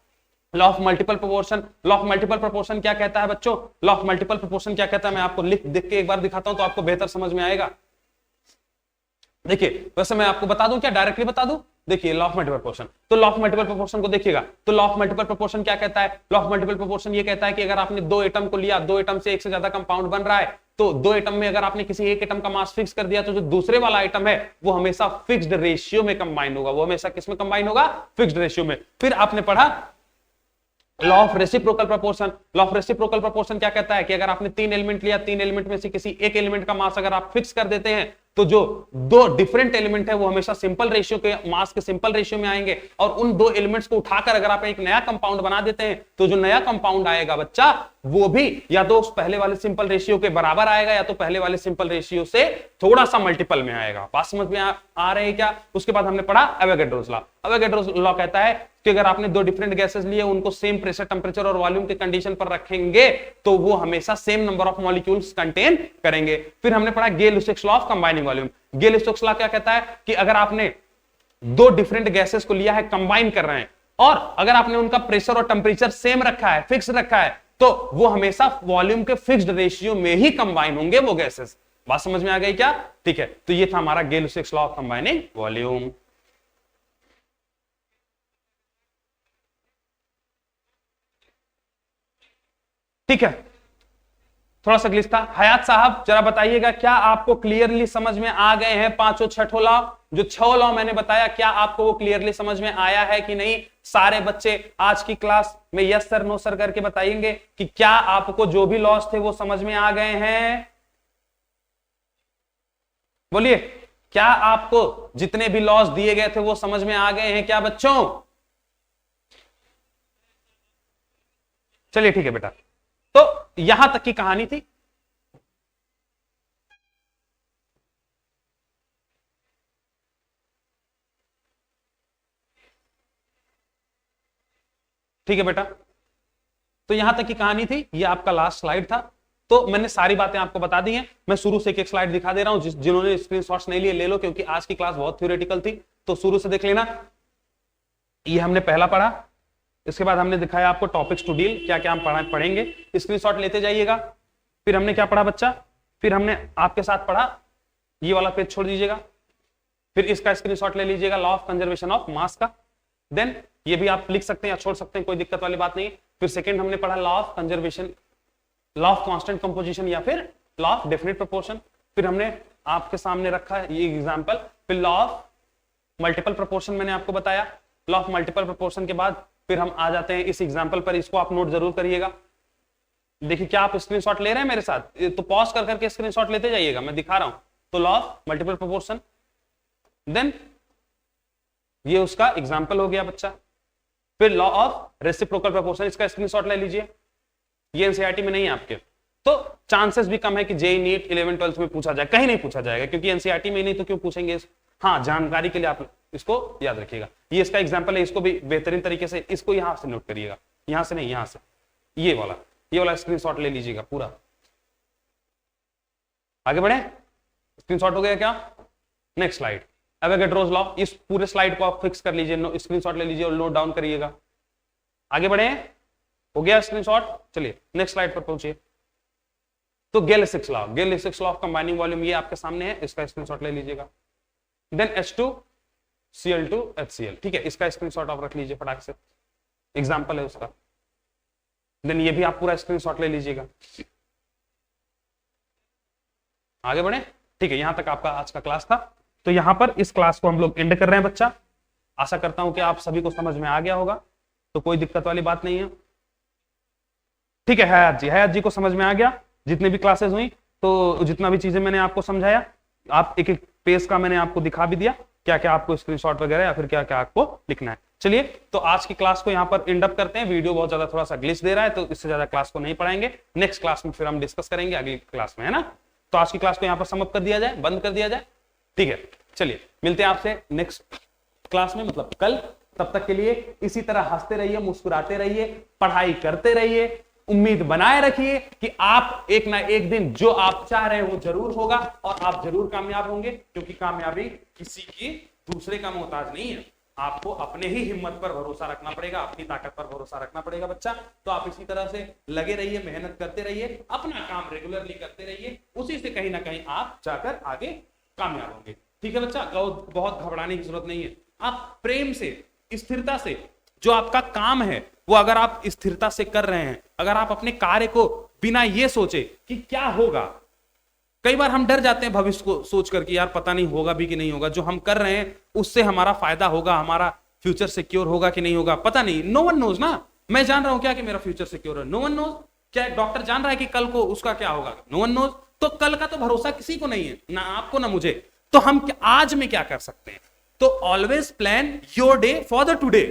law of multiple proportion. Law of multiple proportion क्या कहता है बच्चों? लॉ ऑफ मल्टीपल प्रोपोर्शन क्या कहता है मैं आपको लिख के एक बार दिखाता हूं तो आपको बेहतर समझ में आएगा। देखिए, वैसे मैं आपको बता दूं क्या, डायरेक्टली बता दूं? देखिए लॉ ऑफ मल्टीपल प्रोपोर्शन, तो लॉ ऑफ मल्टीपल प्रोपोर्शन को देखिएगा। तो लॉ ऑफ मल्टीपल प्रोपोर्शन क्या कहता है? लॉ ऑफ मल्टीपल प्रोपोर्शन ये कहता है कि अगर आपने 2 एटम को लिया, 2 एटम से एक से ज्यादा कंपाउंड बन रहा है, तो 2 एटम में अगर आपने किसी एक एटम का मास फिक्स कर दिया तो जो दूसरे वाला आइटम है वो हमेशा फिक्स्ड रेशियो में कंबाइन होगा। वो हमेशा किस में कंबाइन होगा? फिक्स्ड रेशियो में। फिर आपने पढ़ा law of reciprocal proportion. Law of reciprocal proportion क्या कहता है कि अगर आपने 3 एलिमेंट लिया, 3 एलिमेंट में से किसी एक एलिमेंट का मास अगर आप फिक्स कर देते हैं तो जो 2 डिफरेंट एलिमेंट है वो हमेशा सिंपल रेशियो के मास के सिंपल रेशियो में आएंगे। और उन 2 एलिमेंट्स को उठाकर अगर आप एक नया कंपाउंड बना देते हैं तो जो नया कंपाउंड आएगा बच्चा वो भी या तो उस पहले वाले सिंपल रेशियो के बराबर आएगा या तो पहले वाले सिंपल रेशियो से थोड़ा सा मल्टीपल में आएगा। बात समझ में आ रहे हैं क्या? उसके बाद हमने पढ़ा एवोगैड्रोस लॉ। एवोगैड्रोस लॉ कहता है कि अगर आपने 2 डिफरेंट गैसेस लिए, उनको सेम प्रेशर, टेंपरेचर और वॉल्यूम के कंडीशन पर रखेंगे तो वो हमेशा same number of molecules contain करेंगे। फिर हमने पढ़ा Gay Lussac's law of combining volume. Gay Lussac's law क्या कहता है कि अगर आपने 2 डिफरेंट गैसेस को लिया है, कंबाइन कर रहे हैं, और अगर आपने उनका प्रेशर और टेंपरेचर सेम रखा है, फिक्स रखा है, तो वो हमेशा वॉल्यूम के फिक्स्ड रेशियो में ही कंबाइन होंगे वो गैसेस। बात समझ में आ गई क्या? ठीक है, तो ये था हमारा गे-लुसेक्स लॉ ऑफ कंबाइनिंग वॉल्यूम। ठीक है, थोड़ा सा ग्लिच था। हयात साहब जरा बताइएगा क्या आपको क्लियरली समझ में आ गए हैं 5 और 6 लॉ? जो 6 लॉ मैंने बताया क्या आपको वो क्लियरली समझ में आया है कि नहीं? सारे बच्चे आज की क्लास में यस सर नो सर करके बताएंगे कि क्या आपको जो भी लॉस थे वो समझ में आ गए हैं? बोलिए, क्या आपको जितने भी लॉस दिए गए थे वो समझ में आ गए हैं क्या बच्चों? चलिए ठीक है बेटा, तो यहां तक की कहानी थी। ठीक है बेटा, तो यहां तक की कहानी थी। ये आपका लास्ट स्लाइड था। तो मैंने सारी बातें आपको बता दी हैं। मैं शुरू से एक स्लाइड दिखा दे रहा हूं, जिन्होंने स्क्रीनशॉट्स नहीं लिए ले लो, क्योंकि आज की क्लास बहुत थ्योरेटिकल थी, तो शुरू से देख लेना। ये हमने पहला पढ़ा। इसके बाद हमने दिखाया आपको टॉपिक्स टू डील, क्या क्या हम पढ़ेंगे, स्क्रीनशॉट लेते जाइएगा। फिर हमने क्या पढ़ा बच्चा, फिर हमने आपके साथ पढ़ा, ये वाला पेज छोड़ दीजिएगा, फिर इसका स्क्रीनशॉट ले लीजिएगा, लॉ ऑफ कंजर्वेशन ऑफ मास का। देन ये भी आप लिख सकते हैं या छोड़ सकते हैं, कोई दिक्कत वाली बात नहीं। फिर सेकंड हमने पढ़ा law of conservation, law of constant composition या फिर लॉ ऑफ डेफिनेट प्रोपोर्शन। फिर हमने आपके सामने रखा ये एग्जांपल। फिर लॉ ऑफ मल्टीपल प्रोपोर्शन मैंने आपको बताया। लॉ ऑफ मल्टीपल प्रोपोर्शन के बाद फिर हम आ जाते हैं इस एग्जांपल पर, इसको आप नोट जरूर करिएगा। देखिए क्या आप स्क्रीनशॉट ले रहे हैं मेरे साथ, तो पॉज कर करके स्क्रीनशॉट लेते जाइएगा, मैं दिखा रहा हूं। तो law of multiple proportion, then ये उसका एग्जांपल हो गया बच्चा। फिर लॉ ऑफ रेसिप्रोकल प्रोपोर्शन, इसका स्क्रीनशॉट ले लीजिए, ये एनसीईआरटी में नहीं है आपके, तो चांसेस भी कम है कि जेईई नीट 11 12 में पूछा जाए, कहीं नहीं पूछा जाएगा, क्योंकि एनसीईआरटी में नहीं तो क्यों पूछेंगे। हाँ, जानकारी के लिए आप इसको याद रखिएगा। ये इसका एग्जांपल है, इसको भी बेहतरीन तरीके से इसको यहां से नोट करिएगा, यहां से नहीं, यहां से, ये वाला स्क्रीनशॉट ले लीजिएगा पूरा। आगे बढ़े, स्क्रीनशॉट हो गया क्या? Next slide, Avogadro's law. इस पूरे स्लाइड को आप फिक्स कर लीजिए, स्क्रीनशॉट ले लीजिए और नोट डाउन करिएगा। आगे बढ़े, हो गया स्क्रीनशॉट। चलिए नेक्स्ट स्लाइड पर पहुंचिए। तो Gay Lussac's law, Gay Lussac's law of combining volume, ये आपके सामने है, इसका स्क्रीनशॉट ले लीजिएगा। देन H2Cl2 HCl, ठीक है, इसका स्क्रीनशॉट आप रख लीजिए फटाक से, एग्जांपल है उसका। देन ये भी आप पूरा स्क्रीनशॉट ले लीजिएगा। आगे बढ़े, ठीक है, यहां तक आपका आज का क्लास था। तो यहां पर इस क्लास को हम लोग एंड कर रहे हैं बच्चा। आशा करता हूं कि आप सभी को समझ में आ गया होगा, तो कोई दिक्कत वाली बात नहीं है। ठीक है, हयात जी को समझ में आ गया, जितने भी क्लासेस हुई, तो जितना भी चीजें मैंने आपको समझाया, आप एक एक पेज का मैंने आपको दिखा भी दिया, क्या क्या आपको स्क्रीनशॉट वगैरह या फिर क्या क्या आपको लिखना है। चलिए, तो आज की क्लास को यहाँ पर एंड अप करते हैं। वीडियो बहुत ज्यादा थोड़ा सा ग्लिच दे रहा है, तो इससे ज्यादा क्लास को नहीं पढ़ाएंगे। नेक्स्ट क्लास में फिर हम डिस्कस करेंगे अगली क्लास में, है ना। तो आज की क्लास को यहाँ पर समाप्त कर दिया जाए, बंद कर दिया जाए, ठीक है। चलिए, मिलते हैं आपसे नेक्स्ट क्लास में, मतलब कल। तब तक के लिए इसी तरह हंसते रहिए, मुस्कुराते रहिए, पढ़ाई करते रहिए, उम्मीद बनाए रखिए कि आप एक ना एक दिन जो आप चाह रहे हैं वो जरूर होगा और आप जरूर कामयाब होंगे, क्योंकि कामयाबी किसी की दूसरे का मोहताज नहीं है। आपको अपने ही हिम्मत पर भरोसा रखना पड़ेगा, अपनी ताकत पर भरोसा रखना पड़ेगा बच्चा। तो आप इसी तरह से लगे रहिए, मेहनत करते रहिए, अपना काम रेगुलरली करते रहिए, उसी से कहीं ना कहीं आप जाकर आगे कामयाब होंगे। ठीक है बच्चा, बहुत घबराने की जरूरत नहीं है। आप प्रेम से, स्थिरता से जो आपका काम है वो अगर आप स्थिरता से कर रहे हैं, अगर आप अपने कार्य को बिना ये सोचे कि क्या होगा, कई बार हम डर जाते हैं भविष्य को सोचकर कि यार पता नहीं होगा भी कि नहीं होगा, जो हम कर रहे हैं उससे हमारा फायदा होगा, हमारा फ्यूचर सिक्योर होगा कि नहीं होगा, पता नहीं। नो वन नोज ना। मैं जान रहा हूं क्या कि मेरा फ्यूचर सिक्योर है, नो वन नोज। क्या एक डॉक्टर जान रहा है कि कल को उसका क्या होगा? No one knows. तो कल का तो भरोसा किसी को नहीं है, ना आपको ना मुझे। तो हम आज में क्या कर सकते हैं? तो always plan your day for the today.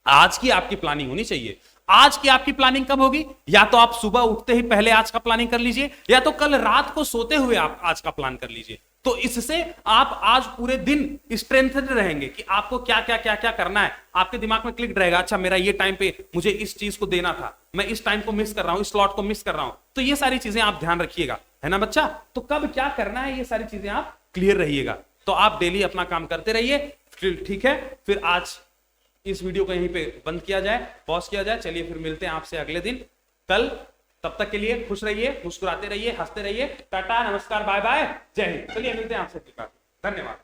आज की आपकी प्लानिंग होनी चाहिए। आज की आपकी प्लानिंग कब होगी? या तो आप सुबह उठते ही पहले आज का प्लानिंग कर लीजिए, या तो कल रात को सोते हुए आप आज का प्लान कर लीजिए। तो इससे आप आज पूरे दिन स्ट्रेंथेड रहेंगे कि आपको क्या क्या क्या क्या करना है। आपके दिमाग में क्लिक रहेगा, अच्छा मेरा ये टाइम पे मुझे इस चीज को देना था, मैं इस टाइम को मिस कर रहा हूं, इस स्लॉट को मिस कर रहा हूं। तो ये सारी चीजें आप ध्यान रखिएगा, है ना बच्चा। तो कब क्या करना है ये सारी चीजें आप क्लियर रहिएगा। तो आप डेली अपना काम करते रहिए, ठीक है। फिर आज इस वीडियो को यहीं पे बंद किया जाए, पॉज किया जाए। चलिए फिर मिलते हैं आपसे अगले दिन, कल। तब तक के लिए खुश रहिए, मुस्कुराते रहिए, हंसते रहिए। टाटा, नमस्कार, बाय बाय, जय हिंद। चलिए मिलते हैं आपसे, धन्यवाद।